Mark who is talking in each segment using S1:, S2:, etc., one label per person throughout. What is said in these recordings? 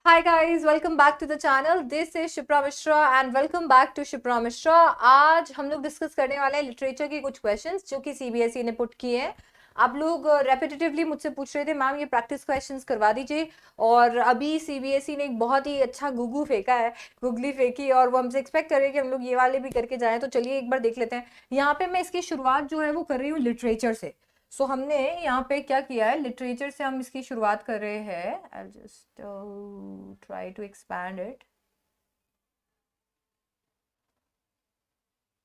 S1: Hi guys, welcome back to the channel. This is Shipra Mishra and welcome back to Shipra Mishra. आज हम लोग discuss करने वाले हैं लिटरेचर के कुछ क्वेश्चंस जो कि सीबीएसई ने पुट किए हैं. आप लोग रेपिटेटिवली मुझसे पूछ रहे थे मैम ये प्रैक्टिस क्वेश्चंस करवा दीजिए. और अभी सीबीएसई ने एक बहुत ही अच्छा गुगली फेंकी और वो हमसे एक्सपेक्ट कर रहे हैं कि हम लोग ये वाले भी करके जाएं. तो चलिए एक बार देख लेते हैं. यहाँ पे मैं इसकी शुरुआत जो है वो कर रही हूँ लिटरेचर से. हमने यहाँ पे क्या किया है, लिटरेचर से हम इसकी शुरुआत कर रहे हैं. I just try to expand it,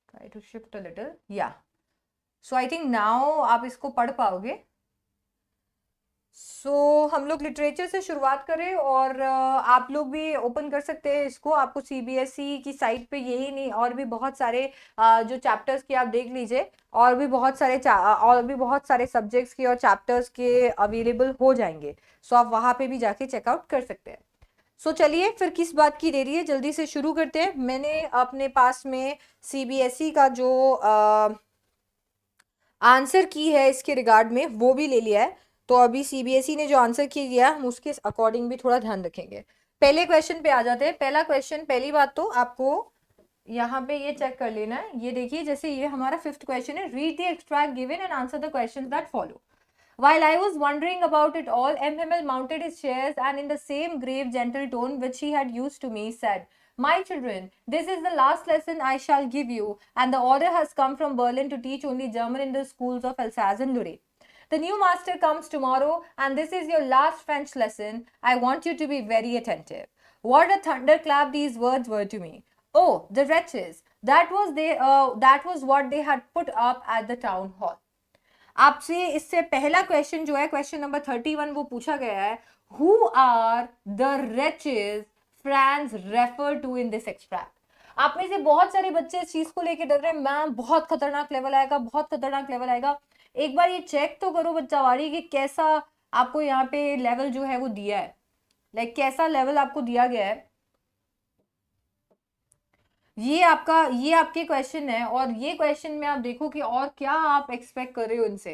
S1: try to shift a little. Yeah so I think now आप इसको पढ़ पाओगे. हम लोग लिटरेचर से शुरुआत करें और आप लोग भी ओपन कर सकते हैं इसको. आपको सीबीएसई की साइट पे यही नहीं और भी बहुत सारे जो चैप्टर्स की आप देख लीजिए, और भी बहुत सारे सब्जेक्ट्स के और चैप्टर्स के अवेलेबल हो जाएंगे. आप वहाँ पे भी जाके चेकआउट कर सकते हैं. चलिए फिर किस बात की देरी है, जल्दी से शुरू करते हैं. मैंने अपने पास में सीबीएसई का जो आंसर की है इसके रिगार्ड में वो भी ले लिया है. तो अभी सीबीएसई ने जो आंसर की दिया हम उसके अकॉर्डिंग भी थोड़ा ध्यान रखेंगे. पहले क्वेश्चन पे आ जाते हैं. पहला क्वेश्चन, पहली बात तो आपको यहाँ पे ये चेक कर लेना है. ये देखिए, जैसे ये हमारा फिफ्थ क्वेश्चन है, read the extract given and answer the questions that follow. While I was wondering about it all, MML mounted his chairs and in the same grave, gentle tone which he had used to me, said, "My children, this is the last lesson I shall give you, and the order has come from Berlin to teach only German in the schools of Alsace and Lorraine. The new master comes tomorrow, and this is your last French lesson. I want you to be very attentive." What a thunderclap these words were to me. Oh, the wretches! That was what they had put up at the town hall. आपसे इससे पहला question जो है, question number 31, वो पूछा गया है, who are the riches France refer to in this extract. आप में से बहुत सारे बच्चे इस चीज को लेके डर रहे हैं, मैम बहुत खतरनाक लेवल आएगा, बहुत खतरनाक लेवल आएगा. एक बार ये चेक तो करो बच्चावाड़ी कि कैसा आपको यहाँ पे लेवल जो है वो दिया है, लाइक कैसा लेवल आपको दिया गया है. ये आपके क्वेश्चन है और ये क्वेश्चन में आप देखो कि और क्या आप एक्सपेक्ट कर रहे हो इनसे.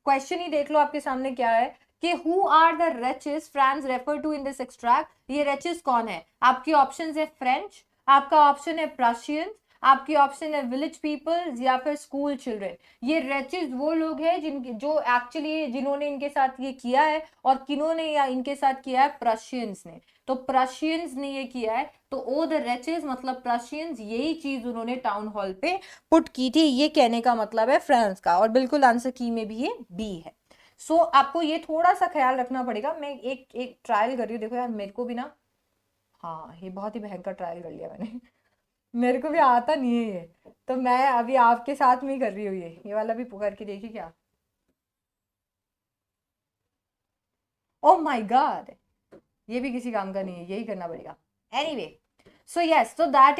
S1: क्वेश्चन ही देख लो आपके सामने क्या है कि who are the wretches France refer to in this extract. ये रेचेस कौन है? आपके ऑप्शंस है फ्रेंच, आपका ऑप्शन है प्रशियंस, आपकी ऑप्शन है विलेज पीपल्स या फिर स्कूल चिल्ड्रन. ये रेचेस वो लोग हैं जिन्होंने इनके साथ ये किया है. और किन्होंने या इनके साथ किया है? प्रशियंस ने. तो प्रशियंस ने ये किया है. तो ओ द रेचेस मतलब प्रशियंस, यही चीज उन्होंने टाउन हॉल पे पुट की थी. ये कहने का मतलब है फ्रांस का. और बिल्कुल आंसर की में भी ये बी है. आपको ये थोड़ा सा ख्याल रखना पड़ेगा. मैं एक एक ट्रायल कर रही हूँ. देखो यार, मेरे को भी ना, हाँ ये बहुत ही भयंकर ट्रायल कर लिया मैंने. मेरे को भी आता नहीं है ये, तो मैं अभी आपके साथ में ही कर रही हूँ. ये वाला भी करके देखिए क्या. ओ माय गॉड, ये भी किसी काम का नहीं है, यही करना पड़ेगा. Anyway, so that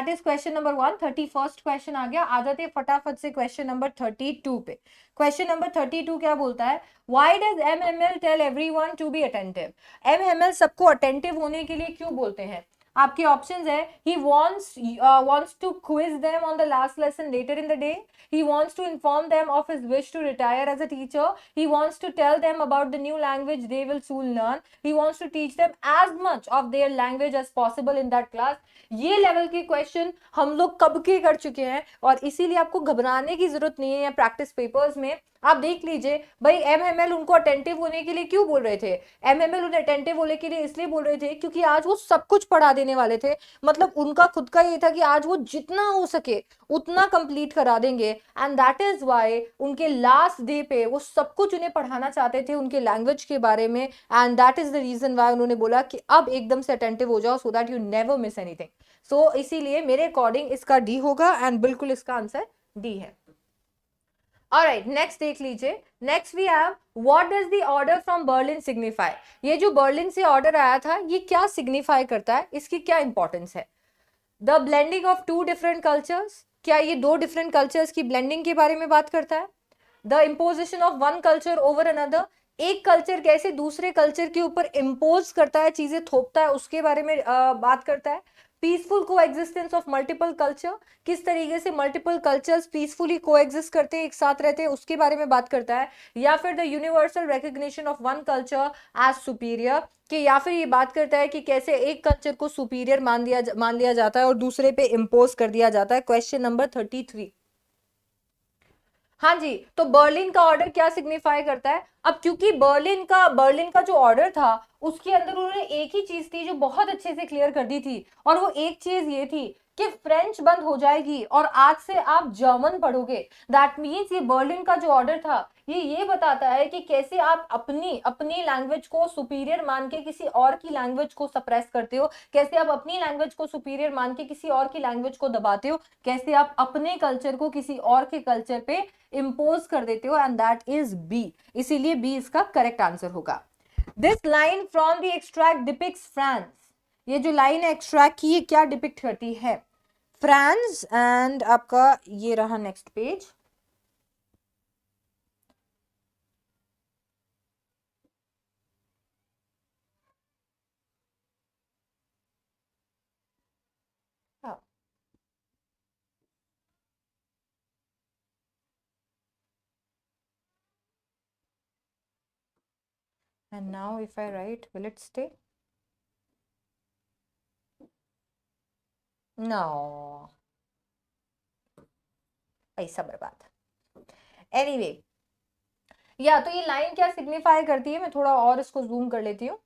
S1: is question number 1. 31st question आ गया. आ जाते हैं फटाफट से क्वेश्चन नंबर 32 पे. क्वेश्चन नंबर 32 क्या बोलता है? Why does MML tell everyone to be attentive? MML सबको अटेंटिव होने के लिए क्यों बोलते हैं? आपके ऑप्शंस है, he wants to quiz them on the last lesson later in the day. He wants to inform them of his wish to retire as a teacher. He wants to tell them about the new language they will soon learn. He wants to teach them as much of their language as possible in that class. ये level के question हम लोग कब के कर चुके हैं और इसीलिए आपको घबराने की जरूरत नहीं है. प्रैक्टिस पेपर्स में आप देख लीजिए भाई, एमएमएल उनको अटेंटिव होने के लिए क्यों बोल रहे थे? एमएमएल उन्हें अटेंटिव होने के लिए इसलिए बोल रहे थे क्योंकि आज वो सब कुछ पढ़ा देने वाले थे. मतलब उनका खुद का ये था कि आज वो जितना हो सके उतना कंप्लीट करा देंगे. एंड दैट इज वाई उनके लास्ट डे पे वो सब कुछ उन्हें पढ़ाना चाहते थे उनके लैंग्वेज के बारे में. And that is the reason why उन्होंने बोला कि अब एकदम से अटेंटिव हो जाओ, so that you never miss anything. इसीलिए मेरे अकॉर्डिंग इसका डी होगा एंड बिल्कुल इसका आंसर डी है. Alright, next देख लीजिए. Next we have, what does the order from Berlin signify? ये जो बर्लिन से ऑर्डर आया था ये क्या सिग्निफाई करता है, इसकी क्या इंपॉर्टेंस है? The blending of two different cultures. क्या ये दो डिफरेंट कल्चर्स की ब्लेंडिंग के बारे में बात करता है? The imposition of one culture over another. एक कल्चर कैसे दूसरे कल्चर के ऊपर इम्पोज करता है, चीजें थोपता है, उसके बारे में बात करता है. पीसफुल को एग्जिस्टेंस ऑफ मल्टीपल कल्चर, किस तरीके से मल्टीपल कल्चर्स पीसफुली को एग्जिस्ट करते हैं, एक साथ रहते हैं, उसके बारे में बात करता है। या फिर the universal recognition of one culture as superior, कि या फिर ये बात करता है कि कैसे एक कल्चर को सुपीरियर मान लिया जाता है और दूसरे पे इम्पोज कर दिया जाता है। Question number 33। हाँ जी, तो बर्लिन का ऑर्डर क्या सिग्निफाई करता है? अब क्योंकि बर्लिन का जो ऑर्डर था उसके अंदर उन्होंने एक ही चीज थी जो बहुत अच्छे से क्लियर कर दी थी, और वो एक चीज ये थी कि फ्रेंच बंद हो जाएगी और आज से आप जर्मन पढ़ोगे। दैट मीन्स ये बर्लिन का जो ऑर्डर था ये बताता है कि कैसे आप अपनी अपनी लैंग्वेज को सुपीरियर मान के किसी और की लैंग्वेज को सप्रेस करते हो, कैसे आप अपनी लैंग्वेज को सुपीरियर मान के किसी और की लैंग्वेज को दबाते हो, कैसे आप अपने कल्चर को किसी और के कल्चर पे इंपोज कर देते हो, एंड दैट इज बी। इसीलिए बी इसका करेक्ट आंसर होगा। This line from the extract depicts France, ये जो लाइन है एक्सट्रैक्ट की, ये क्या डिपिक्ट करती है? फ्रांस। एंड आपका ये रहा next page. And now if I write, will it stay? No. पैसा बर्बाद। एनीवे, या तो ये लाइन क्या सिग्निफाई करती है, मैं थोड़ा और इसको जूम कर लेती हूँ।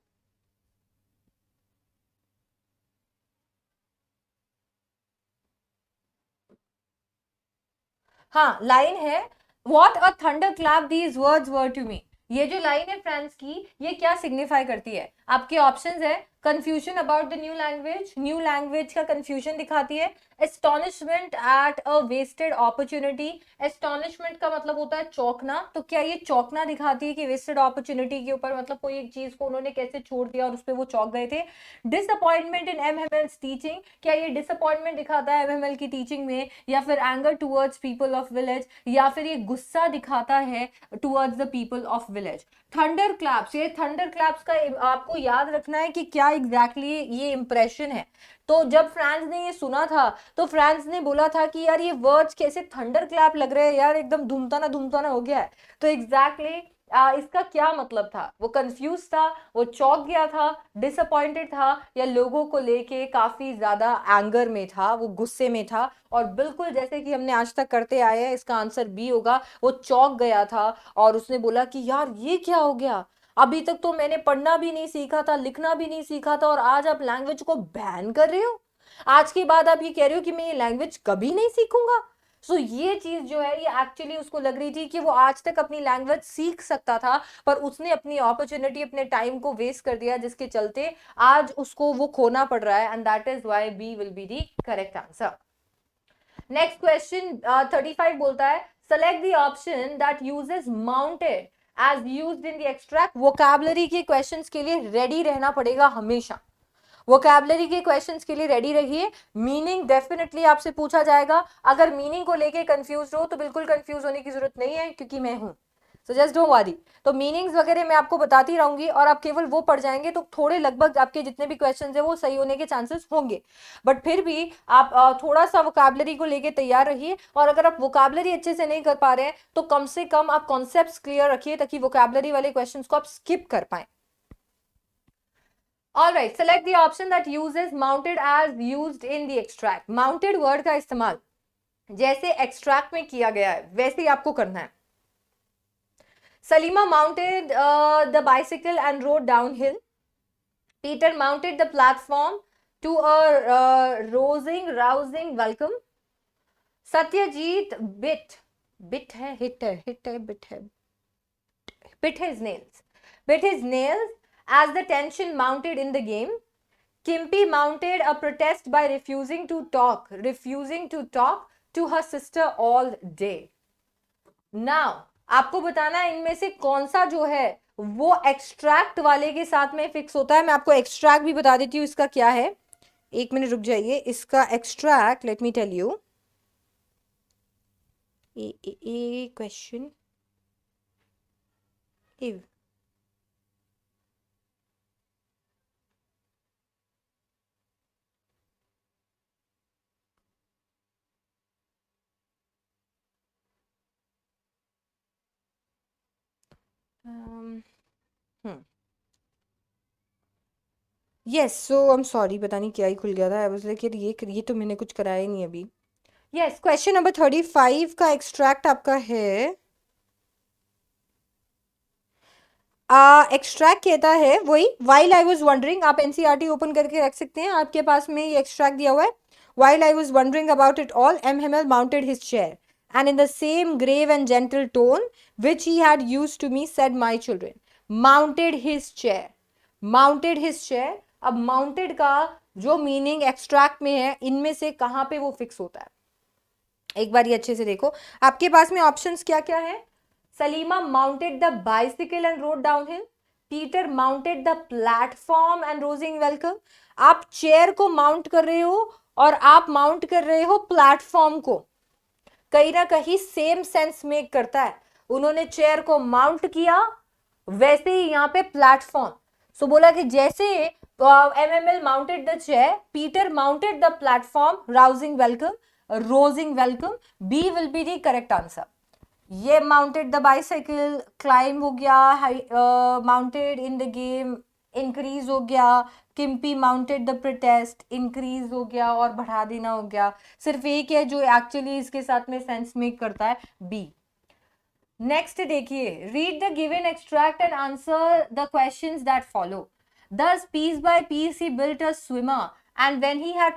S1: हाँ, लाइन है what a thunder clap these words were to me. ये जो लाइन है फ्रेंड्स की, ये क्या सिग्निफाई करती है? आपके ऑप्शंस है confusion about the new language का कंफ्यूजन दिखाती है, astonishment at a wasted opportunity, astonishment का मतलब होता है चौंकना, तो क्या ये चौंकना दिखाती है कि वेस्टेड अपॉर्चुनिटी के ऊपर, मतलब कोई एक चीज को उन्होंने कैसे छोड़ दिया और उस पर वो चौंक गए थे। डिसअपॉइंटमेंट इन एमएमएल टीचिंग, क्या ये डिसअपॉइंटमेंट दिखाता है एमएमएल की टीचिंग में, या फिर anger towards people of village, या फिर ये गुस्सा दिखाता है towards the people of village. Thunder claps, ये थंडर क्लैप्स का आपको याद रखना है कि क्या एग्जैक्टली ये इंप्रेशन है। तो जब फ्रांस ने ये सुना था तो फ्रांस ने बोला था कि यार ये वर्ड्स कैसे थंडर क्लैप लग रहे हैं यार, एकदम धूमताना हो गया है। तो एग्जैक्टली इसका क्या मतलब था? वो कंफ्यूज था, वो चौंक गया था, डिसअपॉइंटेड था, या लोगों को लेके काफी ज्यादा एंगर में था, वो गुस्से में था। और बिल्कुल जैसे कि हमने आज तक करते आए हैं, इसका आंसर बी होगा, वो चौंक गया था और उसने बोला कि यार ये क्या हो गया, अभी तक तो मैंने पढ़ना भी नहीं सीखा था, लिखना भी नहीं सीखा था, और आज आप लैंग्वेज को बैन कर रहे हो। आज के बाद आप ये कह रहे हो कि मैं ये लैंग्वेज कभी नहीं सीखूंगा। सो ये चीज जो है ये एक्चुअली उसको लग रही थी कि वो आज तक अपनी लैंग्वेज सीख सकता था, पर उसने अपनी अपॉर्चुनिटी, अपने टाइम को वेस्ट कर दिया, जिसके चलते आज उसको वो खोना पड़ रहा है, and that is why B will be the correct answer. Next question 35 बोलता है select the option that uses mounted as used in the extract. Vocabulary के क्वेश्चंस के लिए रेडी रहना पड़ेगा हमेशा, वोकैबुलरी के क्वेश्चंस के लिए रेडी रहिए। मीनिंग डेफिनेटली आपसे पूछा जाएगा, अगर मीनिंग को लेके कंफ्यूज हो तो बिल्कुल कंफ्यूज होने की जरूरत नहीं है, क्योंकि मैं हूं, सो जस्ट डोंट वरी। तो मीनिंग्स वगैरह मैं आपको बताती रहूंगी और आप केवल वो पढ़ जाएंगे तो थोड़े लगभग आपके जितने भी क्वेश्चंस है वो सही होने के चांसेस होंगे, बट फिर भी आप थोड़ा सा वोकैबुलरी को लेके तैयार रहिए। और अगर आप वोकैबुलरी अच्छे से नहीं कर पा रहे हैं तो कम से कम आप कॉन्सेप्ट्स क्लियर रखिए, ताकि वोकैबुलरी वाले क्वेश्चंस को आप स्किप कर पाए। All right, select the option that uses mounted as used in the extract. Mounted word का इस्तेमाल जैसे extract में किया गया है वैसे ही आपको करना है। Salima mounted the bicycle and rode downhill. Peter mounted the platform to a rousing welcome. Satyajit bit है bit his nails as the tension mounted in the game. Kimpy mounted a protest by refusing to talk to her sister all day. Now, आपको बताना है इनमें से कौन सा जो है वो एक्सट्रैक्ट वाले के साथ में फिक्स होता है। मैं आपको एक्सट्रैक्ट भी बता देती हूँ इसका क्या है, एक मिनट रुक जाइए। इसका extract let me tell you. Question yes, so I am sorry, पता नहीं क्या ही खुल गया था। आई वाज लाइक ये तो मैंने कुछ कराया ही नहीं अभी। यस, क्वेश्चन नंबर 35 का एक्सट्रैक्ट आपका है। एक्सट्रैक्ट कहता है वही, वाइल आई वॉज वंडरिंग, आप एनसीईआरटी ओपन करके रख सकते हैं, आपके पास में ये एक्सट्रैक्ट दिया हुआ है। While I was wondering about it all, M Hamel mounted his chair and in the same grave and gentle tone which he had used to me said my children, mounted his chair, mounted his chair। अब mounted का जो meaning extract में है, इनमें से कहां पे वो फिक्स होता है, एक बार ये अच्छे से देखो। आपके पास में ऑप्शंस क्या क्या है। Salima mounted the bicycle and road downhill, Peter mounted the platform and rousing welcome. आप चेयर को माउंट कर रहे हो और आप माउंट कर रहे हो प्लेटफॉर्म को, कहीं ना कहीं सेम सेंस मेक करता है। उन्होंने चेयर को माउंट किया, वैसे ही यहाँ पे प्लेटफॉर्म। सो बोला कि जैसे Emil mounted the chair, Peter mounted the platform rousing welcome, rousing welcome, B will be the correct answer. ये माउंटेड द बाइसाइकिल, क्लाइम हो गया, mounted in the game increase हो गया, किम्पी माउंटेड द प्रोटेस्ट इंक्रीज हो गया और बढ़ा देना हो गया। सिर्फ एक है जो एक्चुअली इसके साथ में सेंस मेक करता है, बी। नेक्स्ट देखिए, read the given extract and answer the questions that follow. Thus, piece by piece, he built a swimmer, and when he had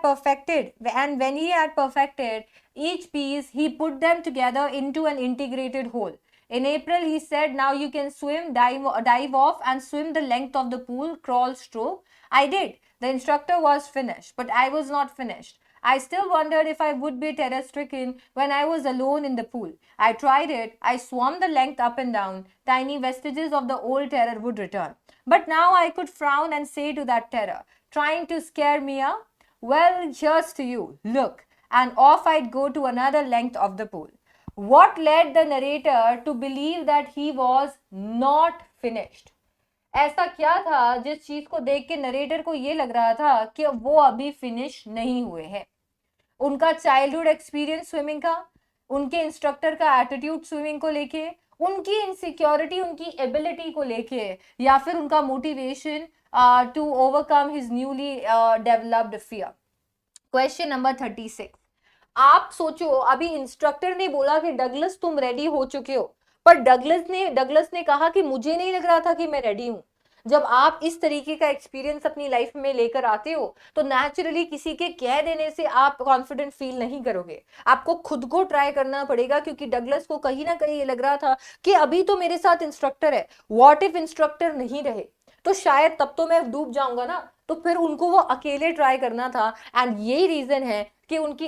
S1: perfected each piece, he put them together into an integrated whole. In April, he said, "Now you can swim, dive off, and swim the length of the pool, crawl, stroke." I did. The instructor was finished, but I was not finished. I still wondered if I would be terror-stricken when I was alone in the pool. I tried it. I swam the length up and down. Tiny vestiges of the old terror would return. But now I could frown and say to that terror, trying to scare me up, "Well, here's to you. Look." And off I'd go to another length of the pool. What led the narrator to believe that he was not finished? ऐसा क्या था जिस चीज को देख के narrator को ये लग रहा था कि वो अभी फिनिश नहीं हुए हैं? उनका चाइल्डहुड एक्सपीरियंस स्विमिंग का, उनके इंस्ट्रक्टर का एटीट्यूड स्विमिंग को लेके, उनकी इनसिक्योरिटी उनकी एबिलिटी को लेके, या फिर उनका motivation to overcome his newly developed fear. Question number 36। आप सोचो, अभी इंस्ट्रक्टर ने बोला कि डगलस तुम रेडी हो चुके हो, पर डगलस ने कहा कि मुझे नहीं लग रहा था कि मैं रेडी हूं। जब आप इस तरीके का एक्सपीरियंस अपनी लाइफ में लेकर आते हो तो नेचुरली किसी के कह देने से आप कॉन्फिडेंट फील नहीं करोगे, आपको खुद को ट्राई करना पड़ेगा। क्योंकि डगलस को कहीं ना कहीं ये लग रहा था कि अभी तो मेरे साथ इंस्ट्रक्टर है, व्हाट इफ इंस्ट्रक्टर नहीं रहे तो शायद तब तो मैं डूब जाऊंगा ना। तो फिर उनको वो अकेले ट्राई करना था, एंड यही रीजन है कि उनकी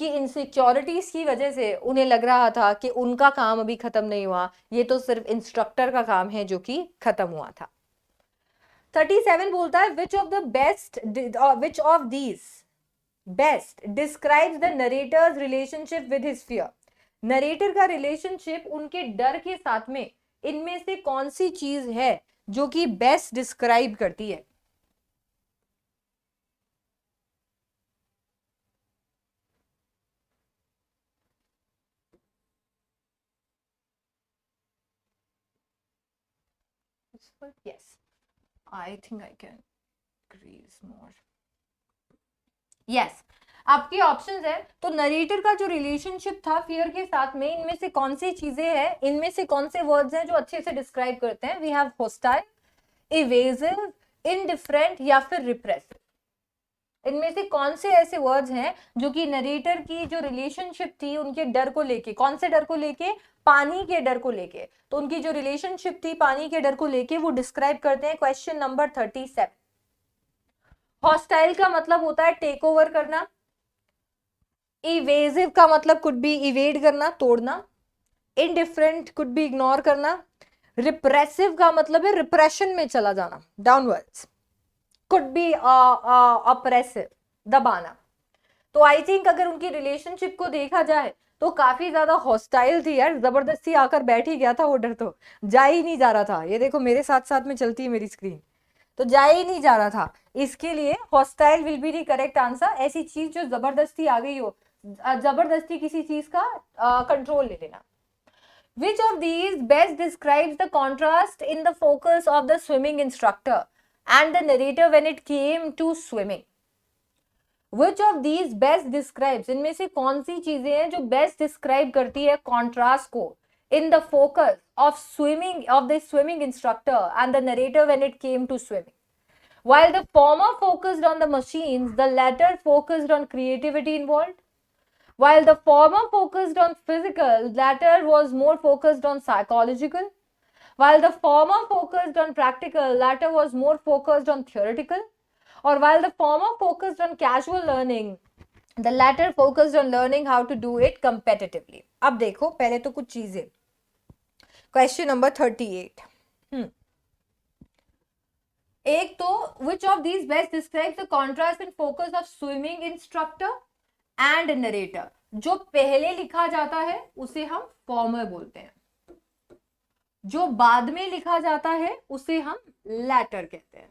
S1: इनसिक्योरिटीज की वजह से उन्हें लग रहा था कि उनका काम अभी खत्म नहीं हुआ, ये तो सिर्फ इंस्ट्रक्टर का काम है जो कि खत्म हुआ था। 37 बोलता है, which of these best describes the narrator's relationship with his fear. Narrator का रिलेशनशिप उनके डर के साथ में इनमें से कौन सी चीज है जो कि बेस्ट डिस्क्राइब करती है? Yes, I think I can increase more. Yes, आपके ऑप्शंस है। तो नरेटर का जो रिलेशनशिप था फियर के साथ में, इनमें से कौन सी चीजें हैं, इनमें से कौन से वर्ड्स हैं जो अच्छे से डिस्क्राइब करते हैं? We have hostile, evasive, indifferent या फिर रिप्रेसिव। इनमें से कौन से ऐसे वर्ड्स हैं जो कि नरेटर की जो रिलेशनशिप थी उनके डर को लेके, कौन से डर को लेके? पानी के डर को लेके। तो उनकी जो रिलेशनशिप थी पानी के डर को लेके वो डिस्क्राइब करते हैं। Question number 37। हॉस्टाइल का मतलब होता है टेक ओवर करना, इवेजिव का मतलब कुड बी इवेड करना, तोड़ना, इनडिफरेंट कुड बी इग्नोर करना, रिप्रेसिव का मतलब है रिप्रेशन में चला जाना, डाउनवर्ड्स, कुड बी ऑपरेसिव, दबाना। तो आई थिंक अगर उनकी रिलेशनशिप को देखा जाए तो काफी ज्यादा हॉस्टाइल थी यार, जबरदस्ती आकर बैठ ही गया था वो डर, तो जा ही नहीं जा रहा था। ये देखो मेरे साथ साथ में चलती है मेरी स्क्रीन, तो जा ही नहीं जा रहा था। इसके लिए hostile will be the correct answer. ऐसी चीज जो जबरदस्ती आ गई हो, जबरदस्ती किसी चीज का कंट्रोल ले लेना। Which of these best describes the contrast in the focus of the swimming instructor and the narrator when it came to swimming? Which of these best describes, इनमें से कौन सी चीजें हैं जो best describe करती है contrast को in the focus of the swimming instructor and the narrator when it came to swimming? While the former focused on the machines, the latter focused on creativity involved. While the former focused on physical, the latter was more focused on psychological. While the former focused on practical, the latter was more focused on theoretical. Or while the former focused on casual learning, the latter focused on learning how to do it competitively. अब देखो पहले तो कुछ चीजें. Question number 38. एक तो which of these best describes the contrast and focus of swimming instructor and narrator? जो पहले लिखा जाता है उसे हम former बोलते हैं, जो बाद में लिखा जाता है उसे हम latter कहते हैं.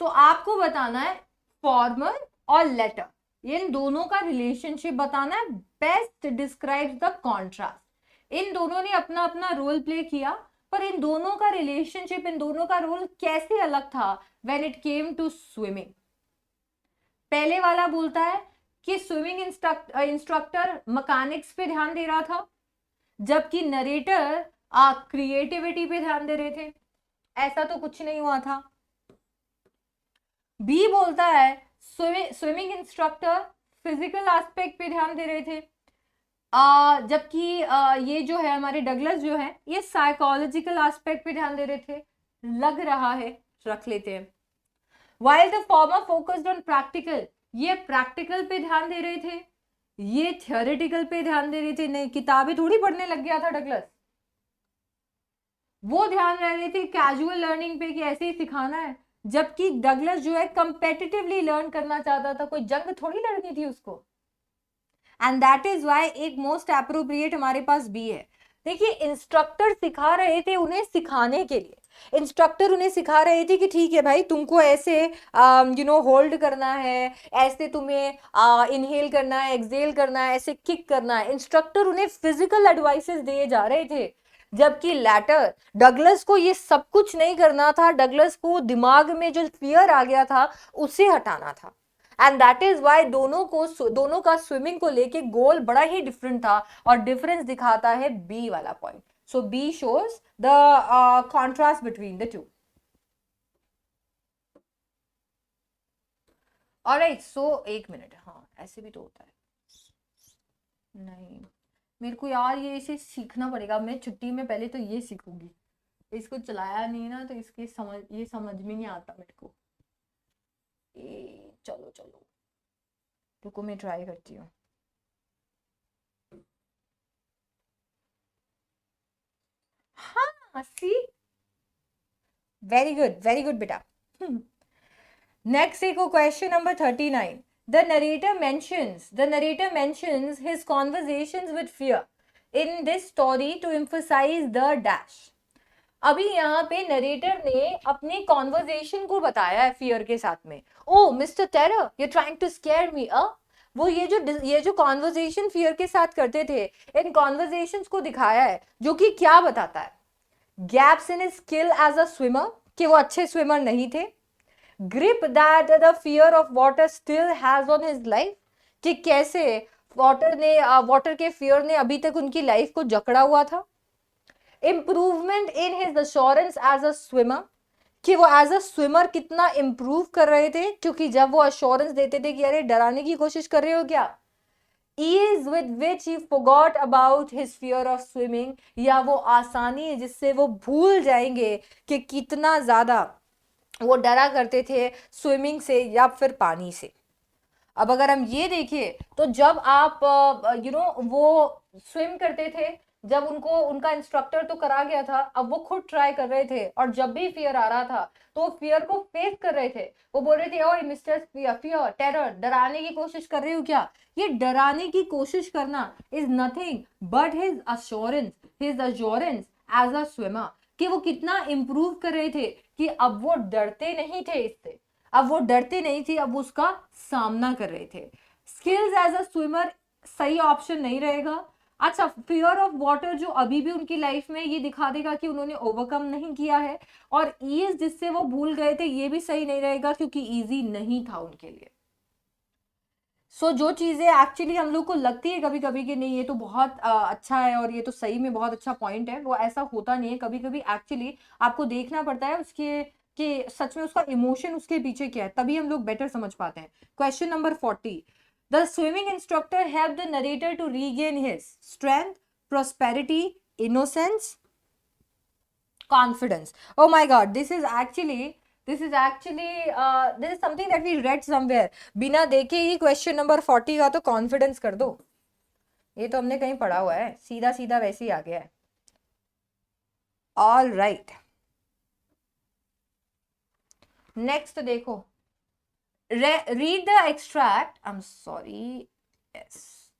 S1: तो आपको बताना है फॉर्मर और लेटर, इन दोनों का रिलेशनशिप बताना है. Best describes the contrast. इन दोनों ने अपना अपना रोल प्ले किया, पर इन दोनों का रिलेशनशिप, इन दोनों का रोल कैसे अलग था when it came to swimming. पहले वाला बोलता है कि स्विमिंग इंस्ट्रक्टर मैकेनिक्स पे ध्यान दे रहा था, जबकि नरेटर क्रिएटिविटी पे ध्यान दे रहे थे. ऐसा तो कुछ नहीं हुआ था. बी बोलता है स्विमिंग इंस्ट्रक्टर फिजिकल एस्पेक्ट पे ध्यान दे रहे थे, जबकि ये जो है हमारे डगलस जो है ये साइकोलॉजिकल एस्पेक्ट पे ध्यान दे रहे थे. लग रहा है, रख लेते हैं. While the former focused on practical, ये प्रैक्टिकल पे ध्यान दे रहे थे, ये थियोरेटिकल पे ध्यान दे रहे थे. नहीं, किताबें थोड़ी पढ़ने लग गया था डगलस. वो ध्यान रह रहे थे कैजुअल लर्निंग पे कि ऐसे ही सिखाना है, जबकि डगलस जो है कंपेटिटिवली लर्न करना चाहता था, कोई जंग थोड़ी लड़नी थी उसको. एंड दैट इज वाई एक मोस्ट अप्रोप्रिएट हमारे पास बी है. देखिए, इंस्ट्रक्टर सिखा रहे थे उन्हें सिखाने के लिए. इंस्ट्रक्टर उन्हें सिखा रहे थे कि ठीक है भाई, तुमको ऐसे होल्ड करना है, ऐसे तुम्हें इनहेल करना है, एक्सहेल करना है, ऐसे किक करना है. इंस्ट्रक्टर उन्हें फिजिकल एडवाइसेस दिए जा रहे थे, जबकि लैटर डगलस को ये सब कुछ नहीं करना था. डगलस को दिमाग में जो फियर आ गया था उसे हटाना था. एंड दैट इज वाई दोनों का स्विमिंग को लेके गोल बड़ा ही डिफरेंट था, और डिफरेंस दिखाता है बी वाला point. So B shows the contrast between the two. Alright, so एक मिनट. हाँ, ऐसे भी तो होता है. नहीं, मेरे को यार ये इसे सीखना पड़ेगा. मैं छुट्टी में पहले तो ये सीखूंगी. इसको चलाया नहीं ना, तो इसके समझ में नहीं आता मेरे को. चलो चलो, रुको मैं ट्राई करती हूँ. हाँ, सी, वेरी गुड बेटा. नेक्स्ट देखो, question number 39. The narrator mentions his conversations with fear in this story to emphasize the dash. अभी यहाँ पे नरेटर ने अपनी कॉन्वर्जेशन को बताया है फियर के साथ में. Oh mister terror, you trying to scare me. वो ये जो कॉन्वर्जेशन फियर के साथ करते थे, इन कॉन्वर्जेशंस को दिखाया है, जो कि क्या बताता है? Gaps in skill as a swimmer, कि वो अच्छे स्विमर नहीं थे. Grip that the fear of water still has on his life, कि कैसे वाटर के फियर ने अभी तक उनकी लाइफ को जकड़ा हुआ था. Improvement in his assurance as a swimmer, कि वो एज अ स्विमर कितना इंप्रूव कर रहे थे, क्योंकि जब वो अश्योरेंस देते थे कि अरे डराने की कोशिश कर रहे हो क्या. ease with which he forgot about his fear of swimming, या वो आसानी जिससे वो भूल जाएंगे कि कितना ज्यादा वो डरा करते थे स्विमिंग से या फिर पानी से. अब अगर हम ये देखें तो जब आप वो स्विम करते थे, जब उनका इंस्ट्रक्टर तो करा गया था, अब वो खुद ट्राई कर रहे थे, और जब भी फियर आ रहा था तो वो फियर को फेस कर रहे थे. वो बोल रहे थे, ओए मिस्टर फियर, टेरर, डराने की कोशिश कर रहे हो क्या? ये डराने की कोशिश करना is nothing but his assurance as a swimmer, कि वो कितना इंप्रूव कर रहे थे, कि अब वो डरते नहीं थे इससे, अब वो डरते नहीं थे, अब उसका सामना कर रहे थे. स्किल्स एज अ स्विमर सही ऑप्शन नहीं रहेगा. अच्छा, फियर ऑफ वाटर जो अभी भी उनकी लाइफ में, ये दिखा देगा कि उन्होंने ओवरकम नहीं किया है। और ईज जिससे वो भूल गए थे, ये भी सही नहीं रहेगा क्योंकि इजी नहीं था उनके लिए। सो जो चीजें एक्चुअली हम लोग को लगती है कभी कभी कि नहीं ये तो बहुत अच्छा है और ये तो सही में बहुत अच्छा पॉइंट है, वो ऐसा होता नहीं है। कभी कभी एक्चुअली आपको देखना पड़ता है उसके कि सच में उसका इमोशन उसके पीछे क्या है, तभी हम लोग बेटर समझ पाते हैं। Question number 40, the swimming instructor help the narrator to regain his strength, prosperity, innocence, confidence. Oh my god, this is something that we read somewhere. बिना देखे ही क्वेश्चन नंबर 40 का तो कॉन्फिडेंस कर दो, ये तो हमने कहीं पढ़ा हुआ है, सीधा सीधा वैसे ही आ गया है। ऑल राइट, नेक्स्ट देखो, read the extract, I am sorry, yes,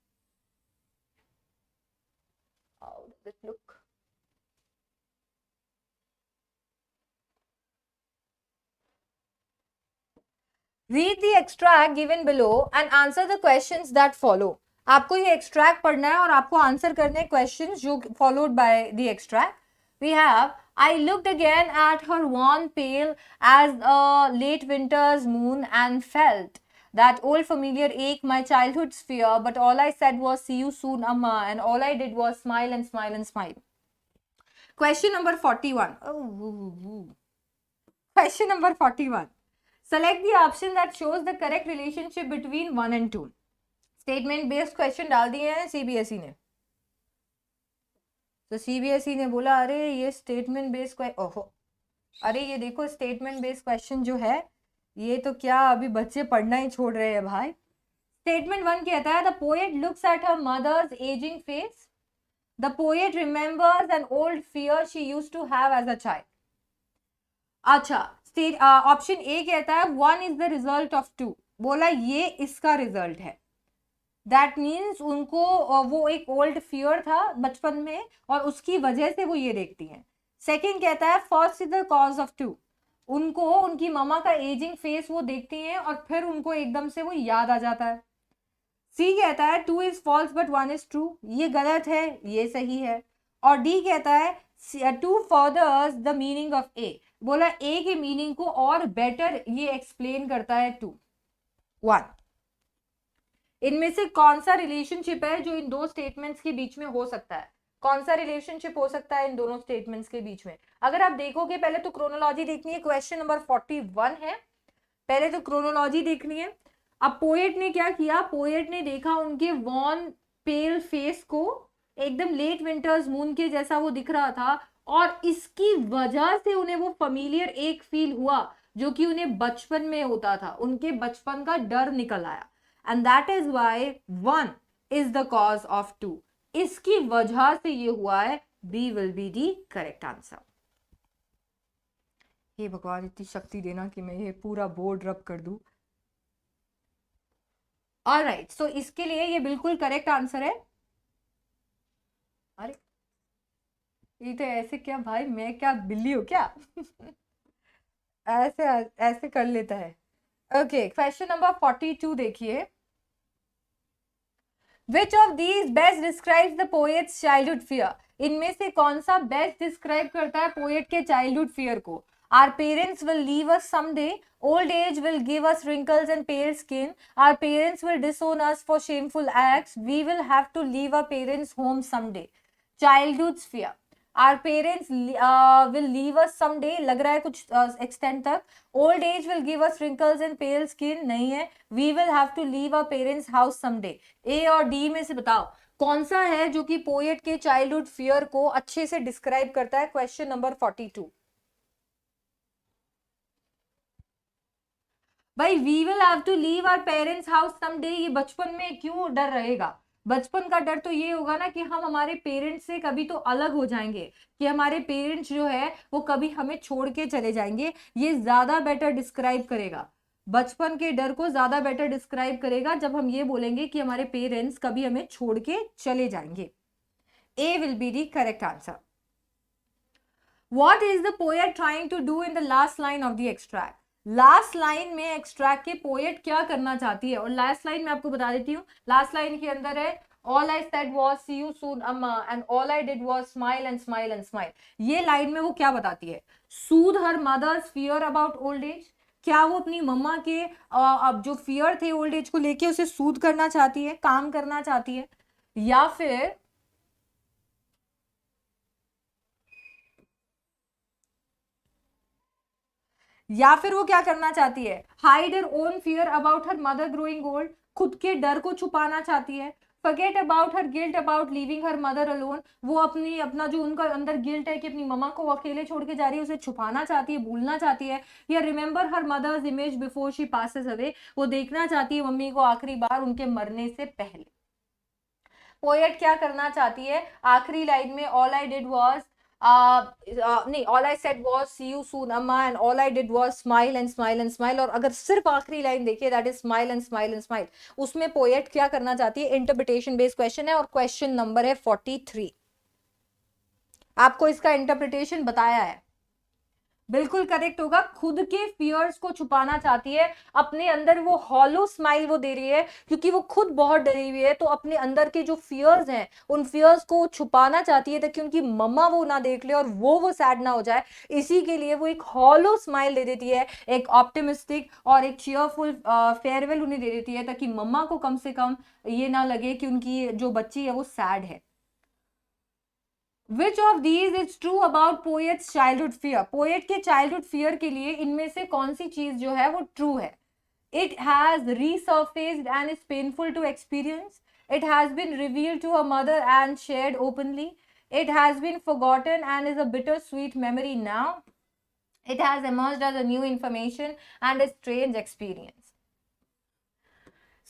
S1: how does it look, read the extract given below and answer the questions that follow. आपको ये extract पढ़ना है और आपको आंसर करने हैं questions जो followed by the extract. We have, I looked again at her wan pale as a late winter's moon and felt that old familiar ache, my childhood's fear, but all I said was see you soon, Amma, and all I did was smile and smile and smile. Question number 41. Question number 41. Select the option that shows the correct relationship between 1 and 2. Statement based question डाल दिए हैं CBSE ने। तो CBSE ने बोला अरे ये statement based ओहो, अरे ये देखो स्टेटमेंट बेस्ड क्वेश्चन जो है ये तो क्या अभी बच्चे पढ़ना ही छोड़ रहे हैं भाई। स्टेटमेंट 1 कहता है the poet looks at her mother's aging face, the poet remembers an old fear she used to have as a child. अच्छा, ऑप्शन ए कहता है 1 इज द रिजल्ट ऑफ 2, बोला ये इसका रिजल्ट है। दैट मीन्स उनको वो एक ओल्ड फियर था बचपन में और उसकी वजह से वो ये देखती हैं। सेकंड कहता है first is the cause of 2, उनको उनकी ममा का एजिंग फेस वो देखती हैं और फिर उनको एकदम से वो याद आ जाता है। सी कहता है 2 is false but 1 is true, ये गलत है ये सही है। और डी कहता है 2 फर्दर्स द मीनिंग ऑफ ए, बोला ए के मीनिंग को और बेटर ये एक्सप्लेन करता है 2। 1, इनमें से कौन सा रिलेशनशिप है जो इन दो स्टेटमेंट्स के बीच में हो सकता है? कौन सा रिलेशनशिप हो सकता है इन दोनों स्टेटमेंट्स के बीच में? अगर आप देखोगे पहले तो क्रोनोलॉजी देखनी है, क्वेश्चन नंबर 41 है, पहले तो क्रोनोलॉजी देखनी है। अब पोएट ने क्या किया, पोएट ने देखा उनके वॉन पेल फेस को, एकदम लेट विंटर्स मून के जैसा वो दिख रहा था और इसकी वजह से उन्हें वो फैमिलियर एक फील हुआ जो कि उन्हें बचपन में होता था, उनके बचपन का डर निकल आया। and that is why 1 is the cause of 2, इसकी वजह से ये हुआ है, B will be the correct answer। हे भगवान इतनी शक्ति देना कि मैं ये पूरा बोर्ड रब कर दूं। ऑलराइट, सो इसके लिए ये बिल्कुल करेक्ट आंसर है। अरे ये तो ऐसे क्या भाई, मैं क्या बिल्ली हूं क्या? ऐसे ऐसे कर लेता है। ओके, क्वेश्चन नंबर 42 देखिए, Which of these best describes the poet's childhood fear? इनमें से कौन सा बेस्ट डिस्क्राइब करता है पोएट के चाइल्डहुड फियर को? Our parents will leave us someday. Old age will give us wrinkles and pale skin. Our parents will disown us for shameful acts. We will have to leave our parents' home someday. Childhood's fear. Our parents will leave us someday, लग रहा है कुछ extent तक। Old age will give us wrinkles and pale skin नहीं है। We will have to leave our parents' house someday. A और D में से बताओ कौन सा है जो कि पोएट के चाइल्डहुड फियर को अच्छे से डिस्क्राइब करता है? Question number 42। भाई we will have to leave our parents house someday, ये बचपन में क्यों डर रहेगा? बचपन का डर तो ये होगा ना कि हम हमारे पेरेंट्स से कभी तो अलग हो जाएंगे, कि हमारे पेरेंट्स जो है वो कभी हमें छोड़ के चले जाएंगे। ये ज्यादा बेटर डिस्क्राइब करेगा, बचपन के डर को ज्यादा बेटर डिस्क्राइब करेगा जब हम ये बोलेंगे कि हमारे पेरेंट्स कभी हमें छोड़ के चले जाएंगे। A will be the correct answer. What is the poet trying to do in the last line of the extract? Last line में एक्सट्रैक्ट के पोएट क्या करना चाहती है? और लास्ट लाइन में आपको बता देती हूँ, लास्ट लाइन के अंदर है All I said was see you soon amma and all I did was smile and smile and smile. ये लाइन में वो क्या बताती है? soothe her mother's fear about old age. क्या वो अपनी मम्मा के अब जो फियर थे ओल्ड एज को लेके उसे सूद करना चाहती है, काम करना चाहती है, या फिर वो क्या करना चाहती है? Hide her own fear about her mother growing old. खुद के डर को छुपाना चाहती है. Forget about her guilt about leaving her mother alone. वो अपना जो उनका अंदर गिल्ट है कि अपनी मम्मा को अकेले छोड़ के जा रही है, उसे छुपाना चाहती है, भूलना चाहती है. या remember her mother's image before she passes away. वो देखना चाहती है मम्मी को आखिरी बार उनके मरने से पहले. पोएट क्या करना चाहती है आखिरी लाइन में? ऑल आई डिड वॉज नहीं, all I said was see you soon अम्मा and all I did was smile and smile and smile. और अगर सिर्फ आखिरी लाइन देखिए that is smile and smile and smile. उसमें पोएट क्या करना चाहती है? इंटरप्रिटेशन बेस्ड क्वेश्चन है और क्वेश्चन नंबर है 43. आपको इसका इंटरप्रिटेशन बताया है, बिल्कुल करेक्ट होगा. खुद के फियर्स को छुपाना चाहती है, अपने अंदर वो हॉलो स्माइल वो दे रही है क्योंकि वो खुद बहुत डरी हुई है. तो अपने अंदर के जो फियर्स हैं उन फियर्स को छुपाना चाहती है ताकि उनकी मम्मा वो ना देख ले और वो सैड ना हो जाए. इसी के लिए वो एक हॉलो स्माइल दे देती है, एक ऑप्टिमिस्टिक और एक चीयरफुल फेयरवेल उन्हें दे देती है ताकि मम्मा को कम से कम ये ना लगे कि उनकी जो बच्ची है वो सैड है. Which of these is true about poet's childhood fear? Poet के चाइल्डहुड फियर के लिए इनमें से कौन सी चीज जो है वो ट्रू है? It has resurfaced and is painful to experience. It has been revealed to her mother and shared openly. It has been forgotten and is a bittersweet memory now. It has emerged as a new information and a strange experience.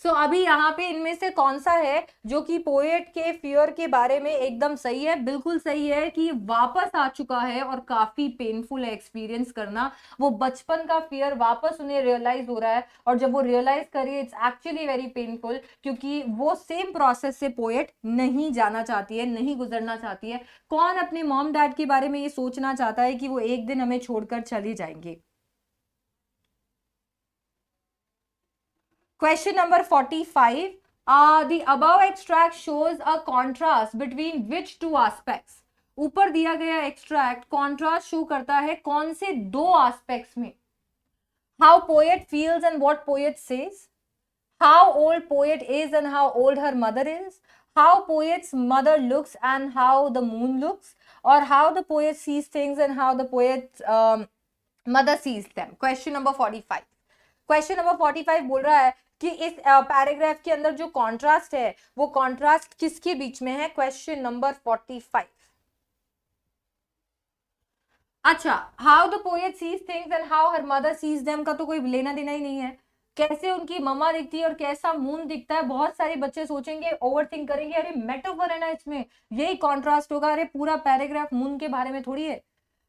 S1: अभी यहाँ पे इनमें से कौन सा है जो कि पोएट के फियर के बारे में एकदम सही है? बिल्कुल सही है कि वापस आ चुका है और काफी पेनफुल है एक्सपीरियंस करना. वो बचपन का फियर वापस उन्हें रियलाइज हो रहा है और जब वो रियलाइज करिए इट्स एक्चुअली वेरी पेनफुल क्योंकि वो सेम प्रोसेस से पोएट नहीं जाना चाहती है, नहीं गुजरना चाहती है. कौन अपने मॉम डैड के बारे में ये सोचना चाहता है कि वो एक दिन हमें छोड़कर चली जाएंगे? Question number 45. The above extract shows a contrast between which two aspects? ऊपर दिया गया एक्सट्रैक्ट कॉन्ट्रास्ट शो करता है कौन से दो एस्पेक्ट्स में? How poet feels and what poet says. How old poet is and how old her mother is. How poet's mother looks and how the moon looks. Or how the poet sees things and how the poet's mother sees them. Question number 45. Question number 45 बोल रहा है कि इस paragraph के अंदर जो contrast है वो कॉन्ट्रास्ट किसके बीच में है? Question number 45. अच्छा, how the poet sees things and how her mother sees them का तो कोई लेना देना ही नहीं है. कैसे उनकी मम्मा दिखती है और कैसा मून दिखता है. बहुत सारे बच्चे सोचेंगे, ओवर थिंक करेंगे, अरे मेटाफर है ना इसमें, यही कॉन्ट्रास्ट होगा. अरे पूरा पैराग्राफ मून के बारे में थोड़ी है.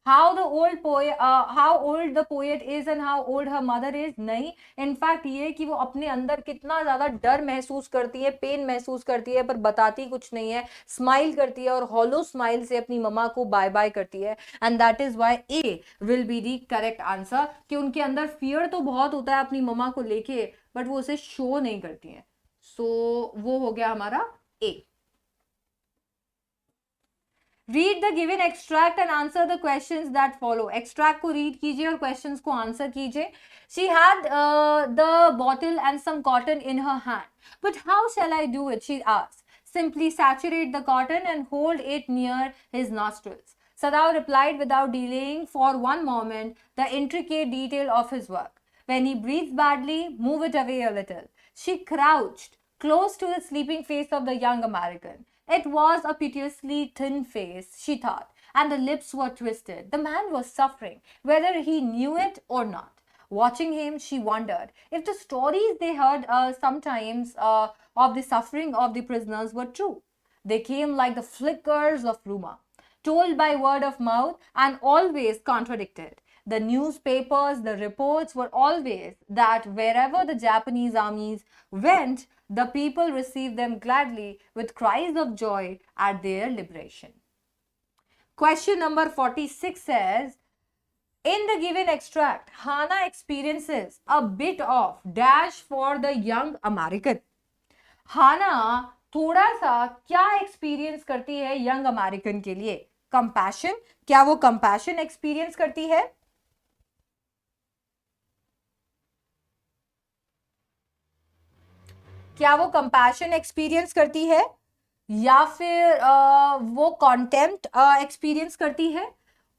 S1: how old the poet is and how old her mother is. नहीं, इनफैक्ट ये कि वो अपने अंदर कितना ज्यादा डर महसूस करती है, पेन महसूस करती है, पर बताती कुछ नहीं है, स्माइल करती है और हॉलो स्माइल से अपनी मम्मा को बाय बाय करती है. And that is why A will be the correct answer कि उनके अंदर फियर तो बहुत होता है अपनी मम्मा को लेके बट वो उसे शो नहीं करती है. सो वो हो गया हमारा ए. Read the given extract and answer the questions that follow. Extract को read कीजिए और questions को answer कीजिए. She had the bottle and some cotton in her hand. But how shall I do it? She asked. Simply saturate the cotton and hold it near his nostrils. Sadao replied without delaying for one moment the intricate detail of his work. When he breathes badly, move it away a little. She crouched close to the sleeping face of the young American. It was a piteously thin face, she thought, and the lips were twisted. The man was suffering, whether he knew it or not. Watching him, she wondered if the stories they heard sometimes of the suffering of the prisoners were true. They came like the flickers of rumor, told by word of mouth and always contradicted. The newspapers, the reports were always that wherever the Japanese armies went, the people received them gladly with cries of joy at their liberation. Question number 46 says, in the given extract, Hana experiences a bit of dash for the young American. Hana थोड़ा सा क्या experience करती है young American के लिए? Compassion, क्या वो compassion experience करती है? क्या वो कंपैशन एक्सपीरियंस करती है, या फिर वो कॉन्टेम्प्ट एक्सपीरियंस करती है,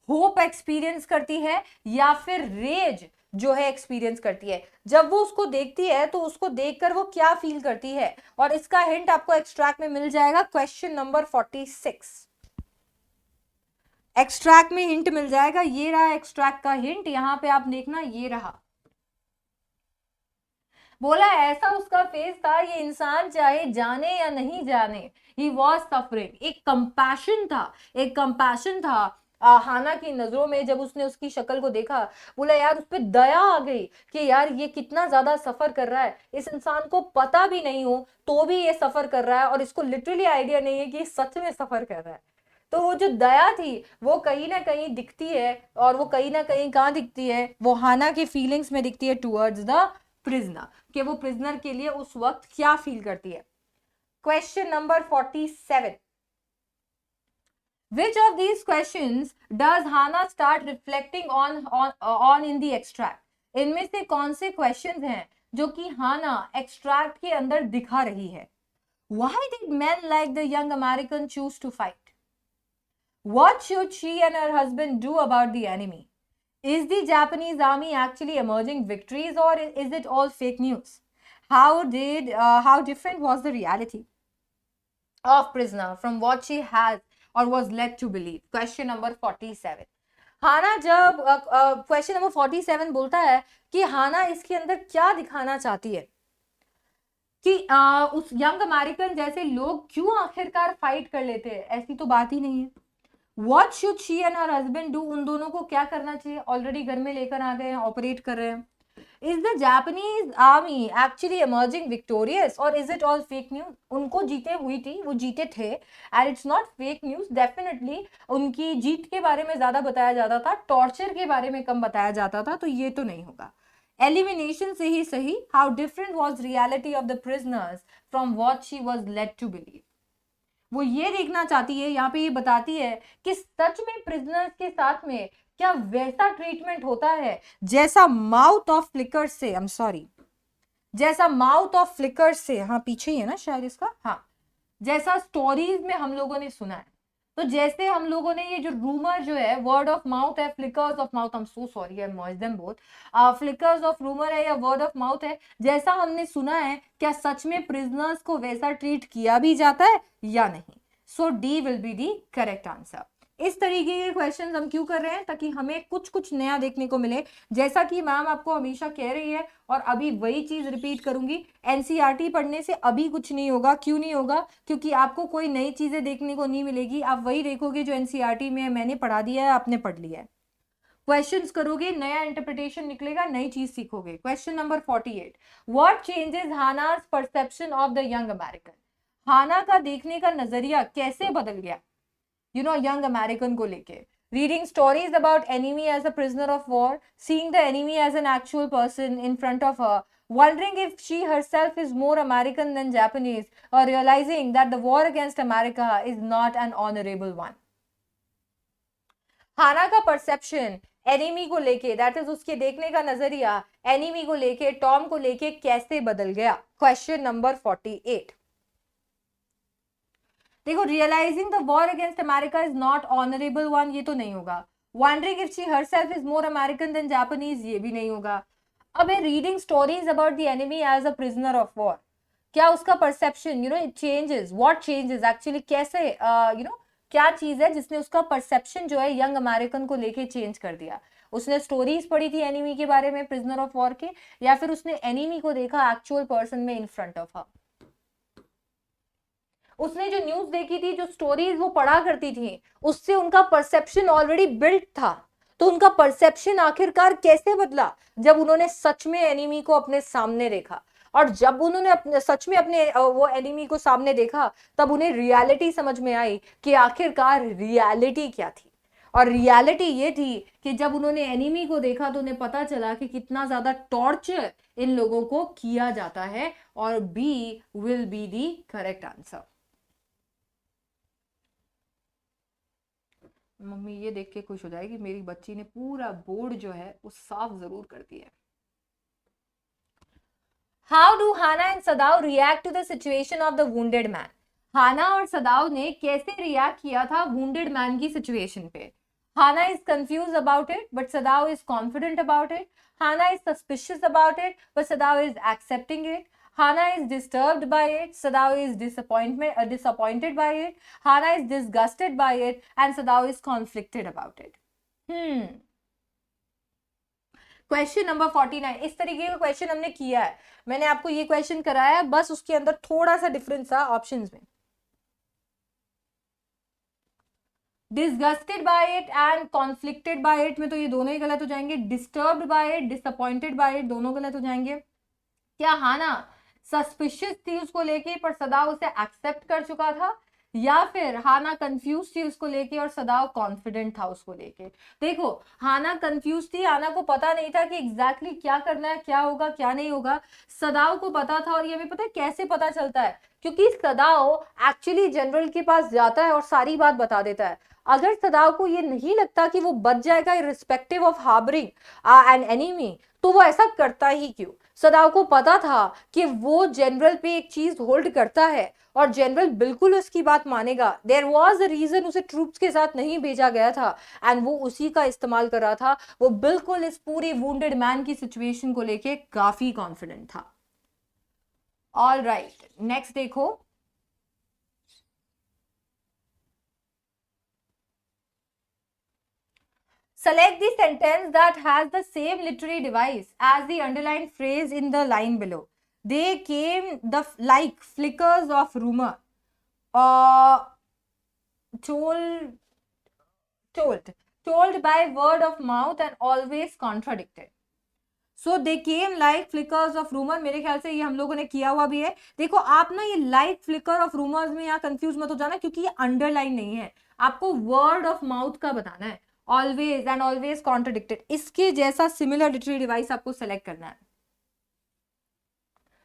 S1: होप एक्सपीरियंस करती है, या फिर रेज जो है एक्सपीरियंस करती है? जब वो उसको देखती है तो उसको देखकर वो क्या फील करती है? और इसका हिंट आपको एक्सट्रैक्ट में मिल जाएगा, क्वेश्चन नंबर 46। एक्सट्रैक्ट में हिंट मिल जाएगा, ये रहा एक्सट्रैक्ट का हिंट, यहां पे आप देखना, ये रहा। बोला ऐसा उसका फेस था, ये इंसान चाहे जाने या नहीं जाने, ही वॉज सफरिंग। एक कंपैशन था, एक कंपैशन था हाना की नजरों में जब उसने उसकी शक्ल को देखा। बोला यार उस पर दया आ गई कि यार ये कितना ज्यादा सफर कर रहा है, इस इंसान को पता भी नहीं हो तो भी ये सफर कर रहा है, और इसको लिटरली आइडिया नहीं है कि सच में सफर कर रहा है। तो वो जो दया थी वो कहीं ना कहीं दिखती है, और वो कहीं ना कहीं कहाँ दिखती है? वो हाना की फीलिंग्स में दिखती है टुवर्ड्स द प्रिजनर, कि वो प्रिजनर के लिए उस वक्त क्या फील करती है। Question number 47, which of these questions does Hannah start reflecting on in the extract? इनमें से कौन से क्वेश्चंस हैं जो कि हाना एक्सट्रैक्ट के अंदर दिखा रही है? Why did men like the young American choose to fight? What should she and her husband do about the enemy? Is the Japanese army actually emerging victories, or is it all fake news? How different was the reality of prisoner from what she has or was led to believe? Question number 47. हाना जब question number 47 बोलता है कि हाना इसके अंदर क्या दिखाना चाहती है कि उस यंग अमेरिकन जैसे लोग क्यों आखिरकार फाइट कर लेते हैं, ऐसी तो बात ही नहीं है। What should she and her husband do? उन दोनों को क्या करना चाहिए? ऑलरेडी घर में लेकर आ गए हैं, ऑपरेट कर रहे हैं। Is the Japanese army actually emerging victorious, or is it all fake news? उनको जीते हुई थी, वो जीते थे, and it's not fake news. Definitely उनकी जीत के बारे में ज्यादा बताया जाता था, टॉर्चर के बारे में कम बताया जाता था, तो ये तो नहीं होगा। एलिमिनेशन से ही सही, how different was reality of the prisoners from what she was led to believe? वो ये देखना चाहती है, यहाँ पे ये बताती है कि सच में प्रिजनर्स के साथ में क्या वैसा ट्रीटमेंट होता है जैसा माउथ ऑफ फ्लिकर से, आई एम सॉरी, जैसा माउथ ऑफ फ्लिकर से, हाँ पीछे ही है ना शायद इसका, हाँ, जैसा स्टोरीज में हम लोगों ने सुना है। तो जैसे हम लोगों ने ये जो रूमर जो है, वर्ड ऑफ माउथ है, flickers of mouth, I am so sorry, I merge them both, flickers of rumour है या वर्ड ऑफ माउथ है, जैसा हमने सुना है, क्या सच में प्रिजनर्स को वैसा ट्रीट किया भी जाता है या नहीं? So D will be the correct answer. इस तरीके के क्वेश्चंस हम क्यों कर रहे हैं? ताकि हमें कुछ कुछ नया देखने को मिले, जैसा कि मैम आपको हमेशा कह रही है, और अभी वही चीज रिपीट करूंगी, एनसीईआरटी पढ़ने से अभी कुछ नहीं होगा। क्यों नहीं होगा? क्योंकि आपको कोई नई चीजें देखने को नहीं मिलेगी, आप वही देखोगे जो एनसीईआरटी में मैंने पढ़ा दिया है, आपने पढ़ लिया है। क्वेश्चंस करोगे, नया इंटरप्रिटेशन निकलेगा, नई चीज सीखोगे। Question number 48, what changes Hannah's perception of the young American? Hannah का देखने का नजरिया कैसे बदल गया यंग अमेरिकन को लेके? Reading stories about enemy as a prisoner of war, seeing the enemy as an actual person in front of her, wondering if she herself is more American than Japanese, or realizing that the war against America is not an honorable one. हाना का perception enemy को लेके, that is उसके देखने का नजरिया enemy को लेके, Tom को लेके कैसे बदल गया? Question number 48। देखो, realising the war against America is not honourable one, ये तो नहीं होगा। Wondering if she herself is more American than Japanese, ये भी नहीं होगा। अब reading stories about the enemy as a prisoner of war, क्या उसका perception it changes? What changes actually? कैसे क्या चीज है जिसने उसका परसेप्शन जो है यंग अमेरिकन को लेके चेंज कर दिया? उसने स्टोरीज पढ़ी थी एनिमी के बारे में, प्रिजनर ऑफ वॉर के, या फिर उसने एनिमी को देखा एक्चुअल पर्सन में इन फ्रंट ऑफ हर? उसने जो न्यूज देखी थी, जो स्टोरीज वो पढ़ा करती थी, उससे उनका परसेप्शन ऑलरेडी बिल्ट था। तो उनका परसेप्शन आखिरकार कैसे बदला जब उन्होंने सच में एनिमी को अपने सामने देखा? और जब उन्होंने सच में अपने वो एनिमी को सामने देखा, तब उन्हें रियलिटी समझ में आई कि आखिरकार रियलिटी क्या थी। और रियलिटी ये थी कि जब उन्होंने एनिमी को देखा तो उन्हें पता चला कि कितना ज्यादा टॉर्चर इन लोगों को किया जाता है, और B will be the correct answer. Mummy ये देख के खुश हो जाएगी, मेरी बच्ची ने पूरा बोर्ड जो है वो साफ जरूर कर दिया है। How do Hannah and Sadao react to the situation of the wounded man? Hannah और सदाव ने कैसे रिएक्ट किया था वुंडेड मैन की सिचुएशन पे? Hannah is confused about it but Sadao is confident about it. Hannah is suspicious about it but Sadao is accepting it. Hannah is disturbed by it, Sadav is disappointed by it. Hannah is disgusted by it, and Sadav is conflicted about it. Question number 49, इस तरीके का question हमने किया है, मैंने आपको ये question कराया है, बस उसके अंदर थोड़ा सा डिफरेंस था ऑप्शंस में। Disgusted by it and conflicted by it में तो ये दोनों ही गलत हो जाएंगे। Disturbed by it, disappointed by it, दोनों गलत हो जाएंगे। क्या हाना सस्पिशियस थी उसको लेके पर सदाव उसे एक्सेप्ट कर चुका था, या फिर हाना कंफ्यूज थी उसको लेके और सदाव कॉन्फिडेंट था उसको लेके? देखो, हाना कंफ्यूज थी, हाना को पता नहीं था कि एग्जैक्टली क्या करना है, क्या होगा क्या नहीं होगा। सदाव को पता था, और ये भी पता है कैसे पता चलता है, क्योंकि सदाव एक्चुअली जनरल के पास जाता है और सारी बात बता देता है। अगर सदाव को ये नहीं लगता कि वो बच जाएगा irrespective of harbouring an enemy, तो वो ऐसा करता ही क्यों? सदाव को पता था कि वो जनरल पे एक चीज होल्ड करता है और जनरल बिल्कुल उसकी बात मानेगा। देयर वाज अ रीजन उसे ट्रूप्स के साथ नहीं भेजा गया था, एंड वो उसी का इस्तेमाल कर रहा था। वो बिल्कुल इस पूरी वुंडेड मैन की सिचुएशन को लेके काफी कॉन्फिडेंट था। ऑल राइट, नेक्स्ट देखो। Select the sentence that has the same literary device as the underlined phrase in the line below. They came like flickers of rumor, told by word of mouth and always contradicted. So they came like flickers of rumor, मेरे ख्याल से ये हम लोगों ने किया हुआ भी है। देखो आप ना ये like flicker of rumors में यहाँ कंफ्यूज मत हो जाना, क्योंकि ये अंडरलाइन नहीं है, आपको वर्ड ऑफ माउथ का बताना है। ऑलवेज एंड ऑलवेज कॉन्ट्रडिक्टेड, इसके जैसा सिमिलर लिटरेरी डिवाइस आपको सेलेक्ट करना है।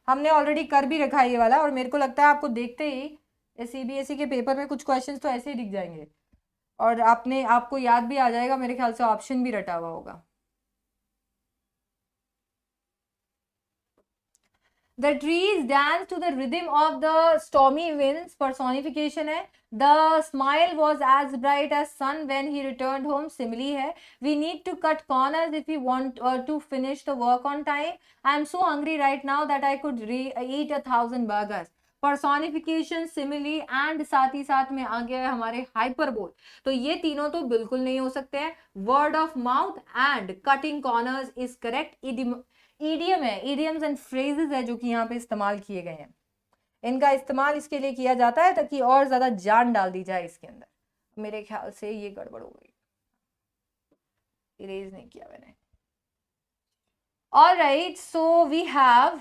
S1: हमने ऑलरेडी कर भी रखा है ये वाला, और मेरे को लगता है आपको देखते ही सीबीएसई के पेपर में कुछ क्वेश्चंस तो ऐसे ही दिख जाएंगे, और आपको याद भी आ जाएगा, मेरे ख्याल से ऑप्शन भी रटा हुआ होगा। The trees dance to the rhythm of the stormy winds, personification है। The smile was as bright as sun when he returned home, simile है। We need to cut corners if we want to finish the work on time. I am so hungry right now that I could eat 1,000 burgers. Personification, simile and साथ ही साथ में आ गया है हमारे hyperbole, तो ये तीनों तो बिल्कुल नहीं हो सकते हैं। Word of mouth and cutting corners is correct. Idiom है, ईडियम्स एंड फ्रेजेस है जो कि यहाँ पे इस्तेमाल किए गए हैं। इनका इस्तेमाल इसके लिए किया जाता है ताकि और ज्यादा जान डाल दी जाए इसके अंदर। मेरे ख्याल से ये गड़बड़ हो गई, इरेज नहीं किया मैंने। Alright, so we have,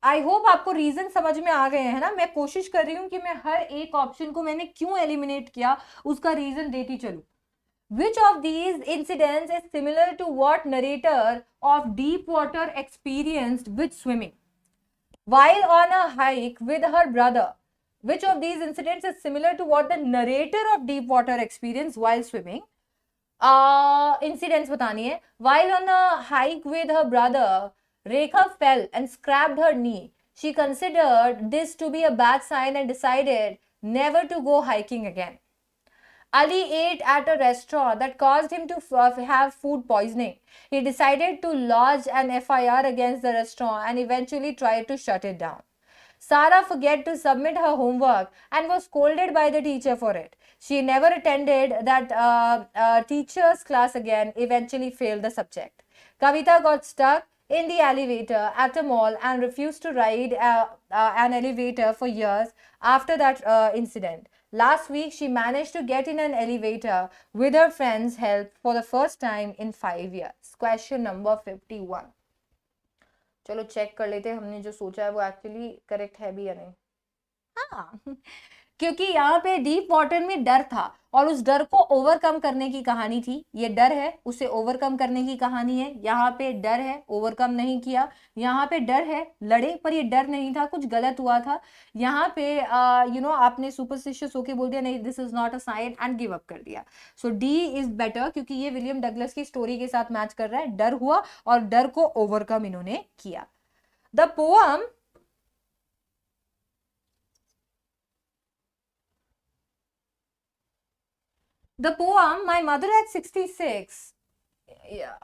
S1: I hope आपको रीजन समझ में आ गए हैं ना। मैं कोशिश कर रही हूं कि मैं हर एक ऑप्शन को मैंने क्यों एलिमिनेट किया उसका रीजन देती चलूं। Which of these incidents is similar to what narrator of Deepwater experienced with swimming? While on a hike with her brother, which of these incidents is similar to what the narrator of Deepwater experienced while swimming? Incidents बतानी है। While on a hike with her brother, Rekha fell and scraped her knee. She considered this to be a bad sign and decided never to go hiking again. Ali ate at a restaurant that caused him to have food poisoning. He decided to lodge an FIR against the restaurant and eventually tried to shut it down. Sarah forgot to submit her homework and was scolded by the teacher for it. She never attended that teacher's class again, eventually failed the subject. Kavita got stuck in the elevator at a mall and refused to ride an elevator for years after that incident. Last week, she managed to get in an elevator with her friend's help for the first time in 5 years. Question number 51. चलो check कर लेते हैं हमने जो सोचा है वो actually correct है भी या नहीं। हाँ, क्योंकि यहाँ पे डीप वाटर में डर था और उस डर को ओवरकम करने की कहानी थी। ये डर है, उसे ओवरकम करने की कहानी है। यहाँ पे डर है, ओवरकम नहीं किया। यहाँ पे डर है, लड़े, पर ये डर नहीं था, कुछ गलत हुआ था। यहाँ पे आपने सुपरस्टिशियस होके बोल दिया नहीं this is not a sign and give up कर दिया। सो डी इज बेटर, क्योंकि ये विलियम डगलस की स्टोरी के साथ मैच कर रहा है। डर हुआ और डर को ओवरकम इन्होंने किया। The poem My Mother at 66, yeah,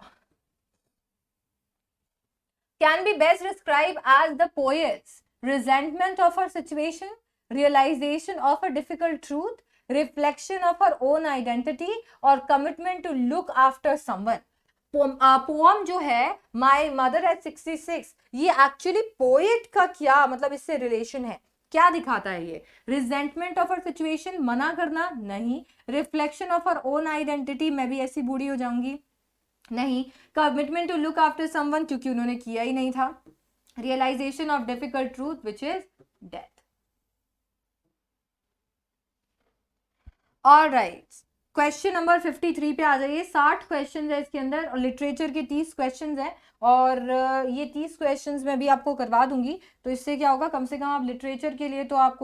S1: can be best described as the poet's resentment of her situation, realization of a difficult truth, reflection of her own identity, or commitment to look after someone. Poem जो है my mother eight 66, ये actually poet का क्या मतलब इससे relation है, क्या दिखाता है ये? रिजेंटमेंट ऑफ हर सिचुएशन, मना करना नहीं। Reflection of her own identity, मैं भी ऐसी बूढ़ी हो जाऊंगी नहीं। Commitment to look after someone, क्योंकि उन्होंने किया ही नहीं था। Realisation of difficult truth which is death. Alright, question number 53 पे आ जाइए। 60 क्वेश्चन है इसके अंदर और लिटरेचर के 30 क्वेश्चन हैं और ये 30 क्वेश्चन मैं भी आपको करवा दूंगी। तो इससे क्या होगा, कम से कम आप लिटरेचर के लिए तो आप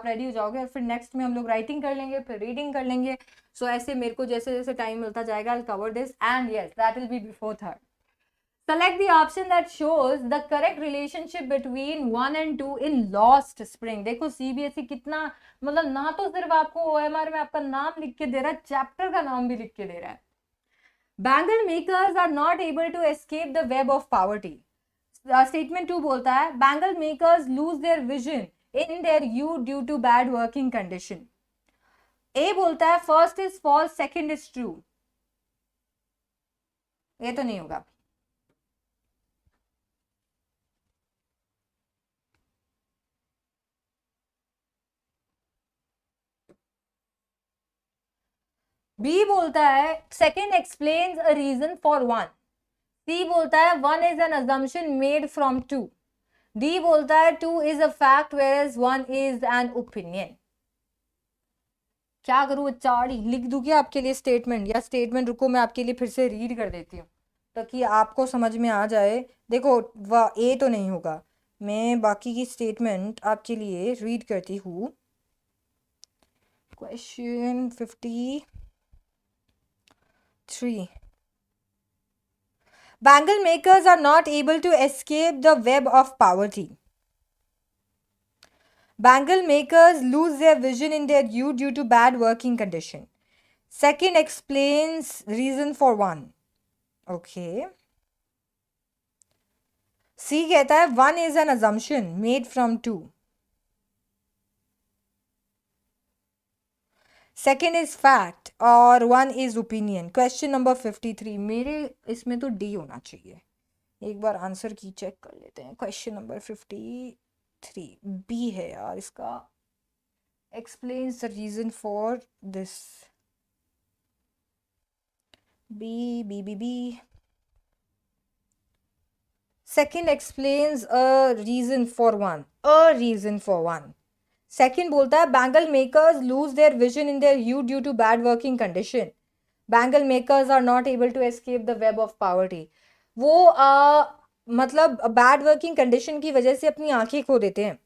S1: रेडी हो जाओगे और फिर नेक्स्ट में हम लोग राइटिंग कर लेंगे, फिर रीडिंग कर लेंगे। सो ऐसे मेरे को जैसे जैसे टाइम मिलता जाएगा I cover this and yes that will be before third. Select the option that shows the correct relationship between 1 and 2 in Lost Spring. देखो सीबीएसई कितना मतलब ना तो सिर्फ आपको ओएमआर में आपका नाम लिख के दे रहा है, चैप्टर का नाम भी लिख के दे रहा है। Bangle makers are not able to escape the web of poverty. Statement 2 बोलता है Bangle makers lose their vision in their youth due to bad working condition. A बोलता है first is false, second is true. ये तो नहीं होगा। B बोलता है second explains a reason for one. C बोलता है one is an assumption made from two. D बोलता है two is a fact whereas one is an opinion. क्या करूं चाड़ी लिख दूं क्या आपके लिए स्टेटमेंट, या स्टेटमेंट रुको मैं आपके लिए फिर से रीड कर देती हूँ ताकि आपको समझ में आ जाए। देखो वाह ए तो नहीं होगा, मैं बाकी की स्टेटमेंट आपके लिए रीड करती हूँ। Question 53, Bangle makers are not able to escape the web of poverty. Bangle makers lose their vision in their youth due to bad working condition. Second explains reason for one. Okay. C कहता है one is an assumption made from two. Second is fact और one is opinion. Question number 53, मेरे इसमें तो D होना चाहिए, एक बार answer की चेक कर लेते हैं। क्वेश्चन नंबर 53 बी है यार इसका। Explains the reason for this. B B B B second explains a reason for one, a reason for one. Second बोलता है bangle makers lose their vision in their youth due to bad working condition. Bangle makers are not able to escape the web of poverty. वो मतलब bad working condition की वजह से अपनी आंखें खो देते हैं,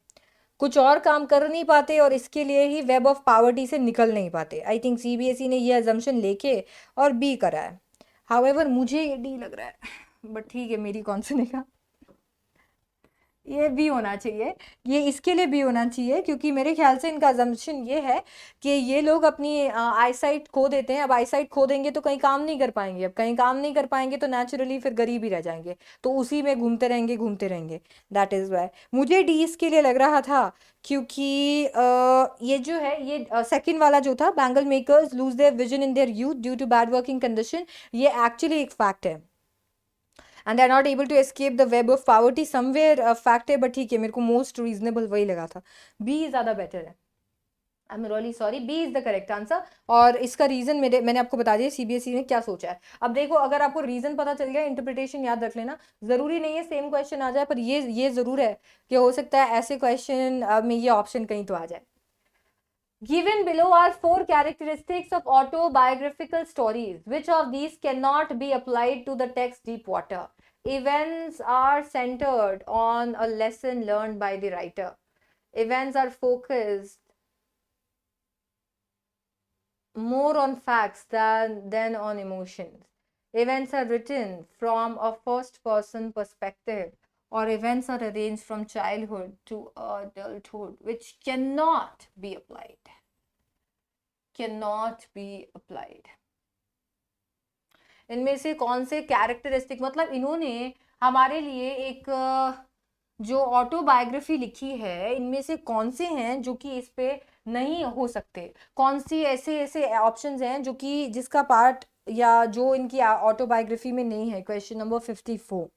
S1: कुछ और काम कर नहीं पाते और इसके लिए ही वेब ऑफ पॉवर्टी से निकल नहीं पाते। आई थिंक सीबीएसई ने ये अजम्पशन लेके और बी करा है। हाउएवर मुझे ये डी लग रहा है, बट ठीक है मेरी कौन सुनेगा। ये भी होना चाहिए, ये इसके लिए भी होना चाहिए क्योंकि मेरे ख्याल से इनका अजम्पशन ये है कि ये लोग अपनी आईसाइट खो देते हैं। अब आईसाइट खो देंगे तो कहीं काम नहीं कर पाएंगे, अब कहीं काम नहीं कर पाएंगे तो नेचुरली फिर गरीब ही रह जाएंगे, तो उसी में घूमते रहेंगे घूमते रहेंगे। दैट इज़ वाई मुझे डी इसके लिए लग रहा था क्योंकि ये जो है ये सेकंड वाला जो था bangle makers lose their vision in their youth due to bad working condition, ये एक्चुअली एक फैक्ट है and they are not able to escape the web of poverty somewhere fact है, बट ठीक है मेरे को मोस्ट रीजनेबल वही लगा था। बी ज़्यादा बेटर है, I am really sorry, B is the correct answer. और इसका रीजन मैंने आपको बता दिया सीबीएसई ने क्या सोचा है। अब देखो अगर आपको रीजन पता चल गया इंटरप्रिटेशन याद रख लेना, जरूरी नहीं है सेम क्वेश्चन आ जाए, पर ये जरूर है कि हो सकता है ऐसे क्वेश्चन में ये ऑप्शन कहीं तो आ जाए। Given below are 4 characteristics of autobiographical stories. Which of these cannot be applied to the text Deepwater? Events are centered on a lesson learned by the writer. Events are focused more on facts than on emotions. Events are written from a first person perspective, or events are arranged from childhood to adulthood, which cannot be applied. Cannot be applied. इनमें से कौन से characteristic, मतलब इन्होंने हमारे लिए एक जो ऑटोबायोग्राफी लिखी है, इनमें से कौन से हैं जो कि इस पे नहीं हो सकते, कौन सी ऐसे ऐसे ऑप्शंस हैं जो कि जिसका पार्ट या जो इनकी ऑटोबायोग्राफी में नहीं है. Question number 54.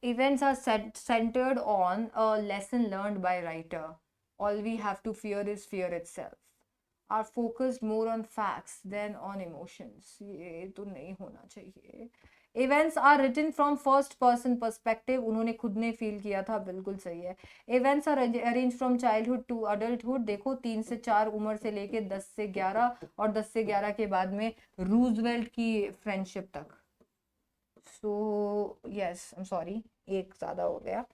S1: Events are centered on a lesson learned by writer. All we have to fear is fear itself. Are focused more on facts than on emotions. ये तो नहीं होना चाहिए. Events are written from first person perspective. उन्होंने खुद ने feel किया था, बिल्कुल सही है. Events are arranged from childhood to adulthood. देखो 3 से 4 उम्र से लेके 10 से 11 और 10 से 11 के बाद में रूजवेल्ट की फ्रेंडशिप तक. So yes, I am sorry, एक ज्यादा हो गया.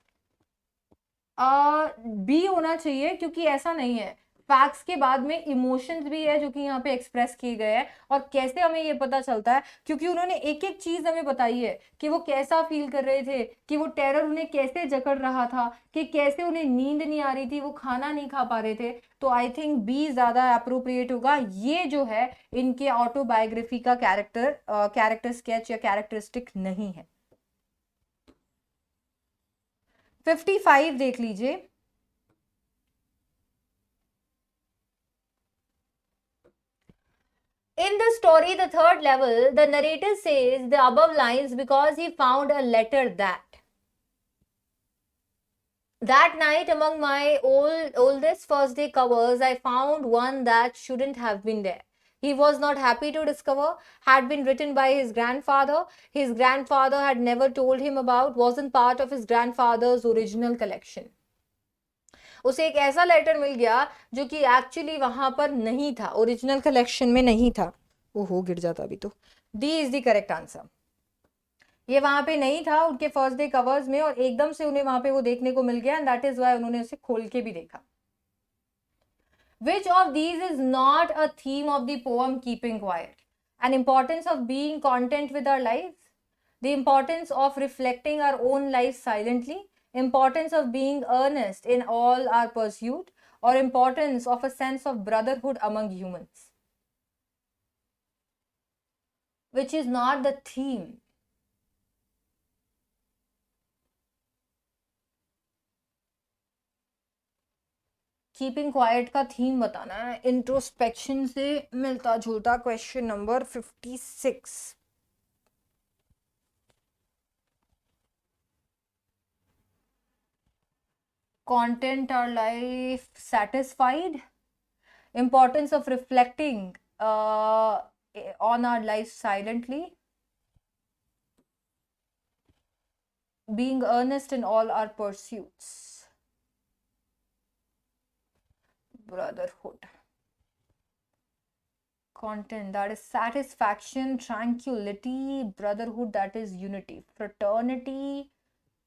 S1: बी होना चाहिए, क्योंकि ऐसा नहीं है. फैक्ट्स के बाद में इमोशंस भी है जो कि यहाँ पे एक्सप्रेस किए गए हैं. और कैसे हमें ये पता चलता है? क्योंकि उन्होंने एक एक चीज हमें बताई है कि वो कैसा फील कर रहे थे, कि वो टेरर उन्हें कैसे जकड़ रहा था, कि कैसे उन्हें नींद नहीं आ रही थी, वो खाना नहीं खा पा रहे थे. तो आई थिंक बी ज्यादा अप्रोप्रिएट होगा. ये जो है इनके ऑटोबायोग्राफी का कैरेक्टर स्केच या कैरेक्टरिस्टिक नहीं है. 55 देख लीजिए. In the story, The Third Level, the narrator says the above lines because he found a letter that night among my oldest first day covers, I found one that shouldn't have been there. He was not happy to discover, had been written by his grandfather. His grandfather had never told him about, wasn't part of his grandfather's original collection. उसे एक ऐसा letter मिल गया जो कि actually वहां पर नहीं था, ओरिजिनल कलेक्शन में नहीं था. ओहो, गिर जाता अभी तो. D is the correct answer. ये वहां पे नहीं था उनके फर्स्ट डे कवर्स में, और एकदम से उन्हें वहां पे वो देखने को मिल गया, एंड दैट इज व्हाई उन्होंने उसे खोल के भी देखा. Which of these is not a theme of the poem Keeping Quiet? An importance of being content with our lives, the importance of reflecting our own lives silently, importance of being earnest in all our pursuit, or importance of a sense of brotherhood among humans? Which is not the theme. Keeping quiet का theme बताना है. Introspection से मिलता जुलता. Question number 56. Content our life satisfied, importance of reflecting on our life silently, being earnest in all our pursuits, brotherhood. Content, that is satisfaction, tranquility. Brotherhood, that is unity, fraternity,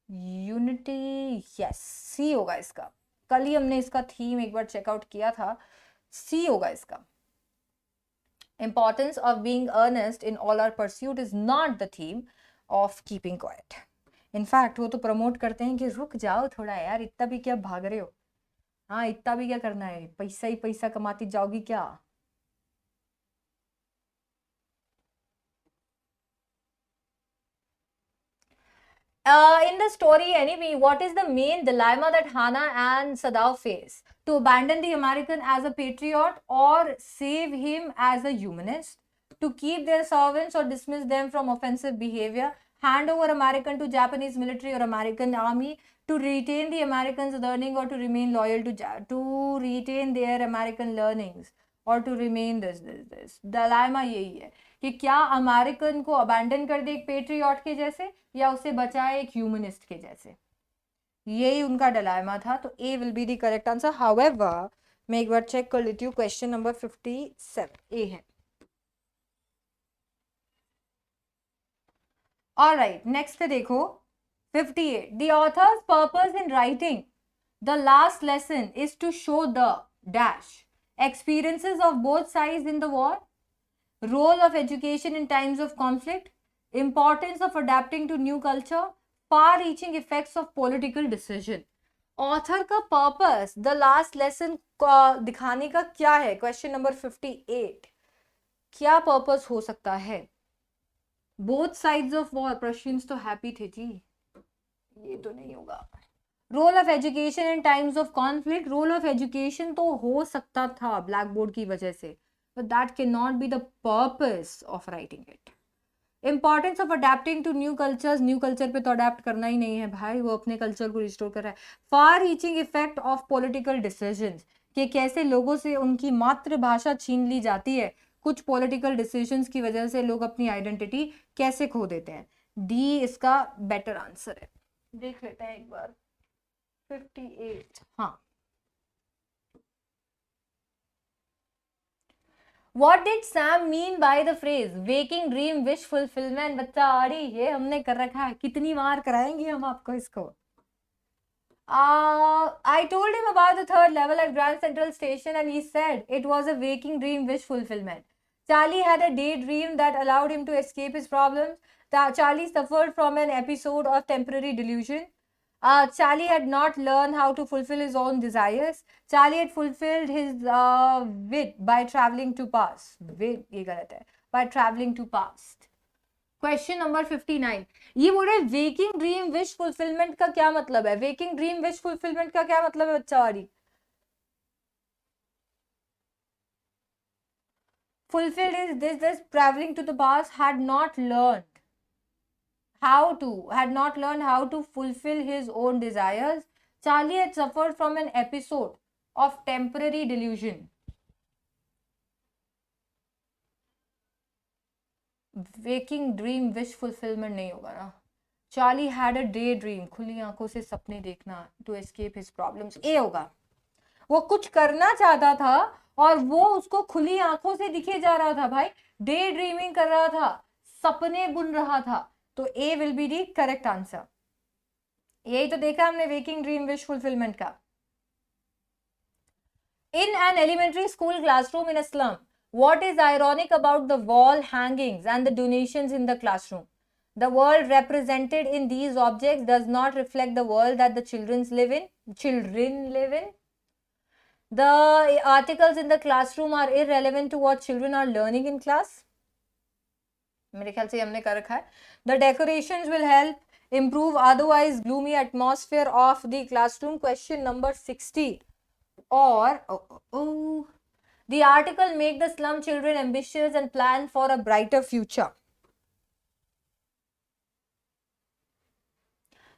S1: unity. Yes, C होगा इसका. कल ही हमने इसका theme एक बार checkout किया था. C होगा इसका. Importance of being earnest in all our pursuit is not the theme of keeping quiet. In fact वो तो प्रमोट करते हैं कि रुक जाओ थोड़ा यार, इतना भी क्या भाग रहे हो. हाँ, इतना भी क्या करना है, पैसा ही पैसा कमाती जाओगी क्या. In the story, anyway, what is the main dilemma that Hannah and Sadao face? To abandon the American as a patriot or save him as a humanist? To keep their servants or dismiss them from offensive behavior? Hand over American to Japanese military or American army? To retain the Americans' learning or to remain loyal to retain their American learnings? और to remain this. Dilemma यही है कि क्या American को abandon कर दे एक patriot के जैसे, या उसे बचाए एक ह्यूमनिस्ट के जैसे. यही उनका डिलेमा था, तो A will be the correct answer. However मैं एक बार चेक कर लेती हूँ, क्वेश्चन नंबर 57 ए है। ऑलराइट, नेक्स्ट पे देखो 58, the author's purpose in writing the last lesson is to show the dash experiences of both sides in the war, role of education in times of conflict, importance of adapting to new culture, far reaching effects of political decision। Author का purpose the last lesson दिखाने का क्या है? Question number 58, क्या purpose हो सकता है? Both sides of war, प्रश्न तो हैप्पी थे जी, ये तो नहीं होगा। Role of education in times of conflict, role of education तो हो सकता था ब्लैक बोर्ड की वजह से, but that cannot be the purpose of writing it. Importance of adapting to new cultures, new culture पे तो अडेप्ट करना ही नहीं है भाई, वो अपने कल्चर को रिस्टोर कर रहा है। Far reaching effect of political decisions, कि कैसे लोगों से उनकी मातृभाषा छीन ली जाती है, कुछ पॉलिटिकल डिसीजंस की वजह से लोग अपनी आइडेंटिटी कैसे खो देते हैं। डी इसका बेटर आंसर है। देख लेते हैं एक बार 58, हाँ। What did Sam mean by the phrase waking dream wish fulfillment? बच्चा आड़ी, ये हमने कर रखा है, कितनी बार कराएंगे हम आपको इसको। I told him about the third level at Grand Central Station and he said it was a waking dream wish fulfillment. Charlie had a daydream that allowed him to escape his problems. Charlie suffered from an episode of temporary delusion. Charlie had not learned how to fulfill his own desires. Charlie had fulfilled his wit by traveling to past. Wit, ये गलत है, by traveling to past. Question number 59, ये बोल रहे waking dream wish fulfilment का क्या मतलब है? वेकिंग ड्रीम विश फुलफिलमेंट का क्या मतलब है बच्चा वाली? Fulfilled is this traveling to the past, had not learned how to fulfill his own desires. Charlie had suffered from an episode of temporary delusion. Waking dream wish fulfillment नहीं होगा ना। Charlie had a daydream, खुली आंखों से सपने देखना, to escape his problems, ए होगा। वो कुछ करना चाहता था और वो उसको खुली आंखों से दिखे जा रहा था भाई, डे ड्रीमिंग कर रहा था, सपने बुन रहा था, तो A will be the correct answer. यही तो देखा हमने वेकिंग ड्रीम विश फुलफिलमेंट का। In an elementary school classroom in a slum, what is ironic about the wall hangings and the donations in the classroom? The world represented in these objects does not reflect the world that the children live in. The articles in the classroom are irrelevant to what children are learning in class. मेरे ख्याल से हमने कर रखा है। The decorations will help improve otherwise gloomy atmosphere of the classroom. Question number 60. Or the article make the slum children ambitious and plan for a brighter future.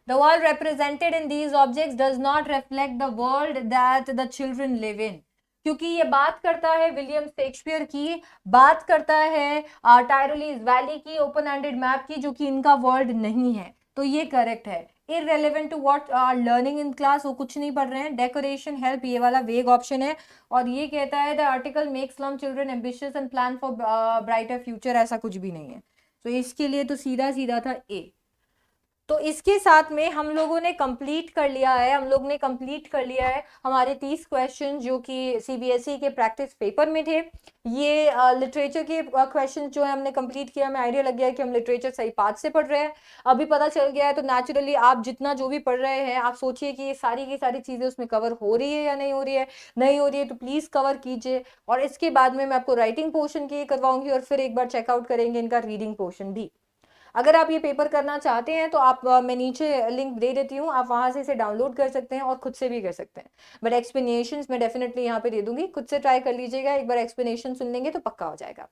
S1: The world represented in these objects does not reflect the world that the children live in. क्योंकि ये बात करता है William Shakespeare की, बात करता है टायरोलीज valley की, ओपन एंडेड मैप की, जो कि इनका वर्ल्ड नहीं है, तो ये करेक्ट है। Irrelevant to what are learning in class, वो कुछ नहीं पढ़ रहे हैं। डेकोरेशन हेल्प, ये वाला वेग ऑप्शन है, और ये कहता है the article makes slum children ambitious and plan for brighter future, ऐसा कुछ भी नहीं है, तो इसके लिए तो सीधा सीधा था ए। तो इसके साथ में हम लोगों ने कंप्लीट कर लिया है, हमारे 30 क्वेश्चन जो कि सीबीएसई के प्रैक्टिस पेपर में थे। ये लिटरेचर के क्वेश्चन जो है हमने कंप्लीट किया, हमें आइडिया लग गया है कि हम लिटरेचर सही पाथ से पढ़ रहे हैं, अभी पता चल गया है। तो नेचुरली आप जितना जो भी पढ़ रहे हैं, आप सोचिए कि ये सारी की सारी चीज़ें उसमें कवर हो रही है या नहीं हो रही है, तो प्लीज़ कवर कीजिए। और इसके बाद में मैं आपको राइटिंग पोर्शन की करवाऊंगी, और फिर एक बार चेकआउट करेंगे इनका रीडिंग पोर्शन भी। अगर आप ये पेपर करना चाहते हैं तो आप मैं नीचे लिंक दे देती हूँ, आप वहाँ से इसे डाउनलोड कर सकते हैं और खुद से भी कर सकते हैं, बट एक्सप्लेनेशंस मैं डेफिनेटली यहाँ पे दे दूंगी, खुद से ट्राई कर लीजिएगा, एक बार एक्सप्लेनेशन सुन लेंगे तो पक्का हो जाएगा।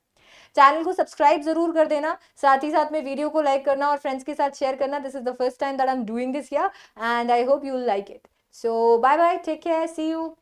S1: चैनल को सब्सक्राइब जरूर कर देना, साथ ही साथ में वीडियो को लाइक करना और फ्रेंड्स के साथ शेयर करना। This is the first time that I am doing this here and I hope you will like it. So bye bye, take care, see you.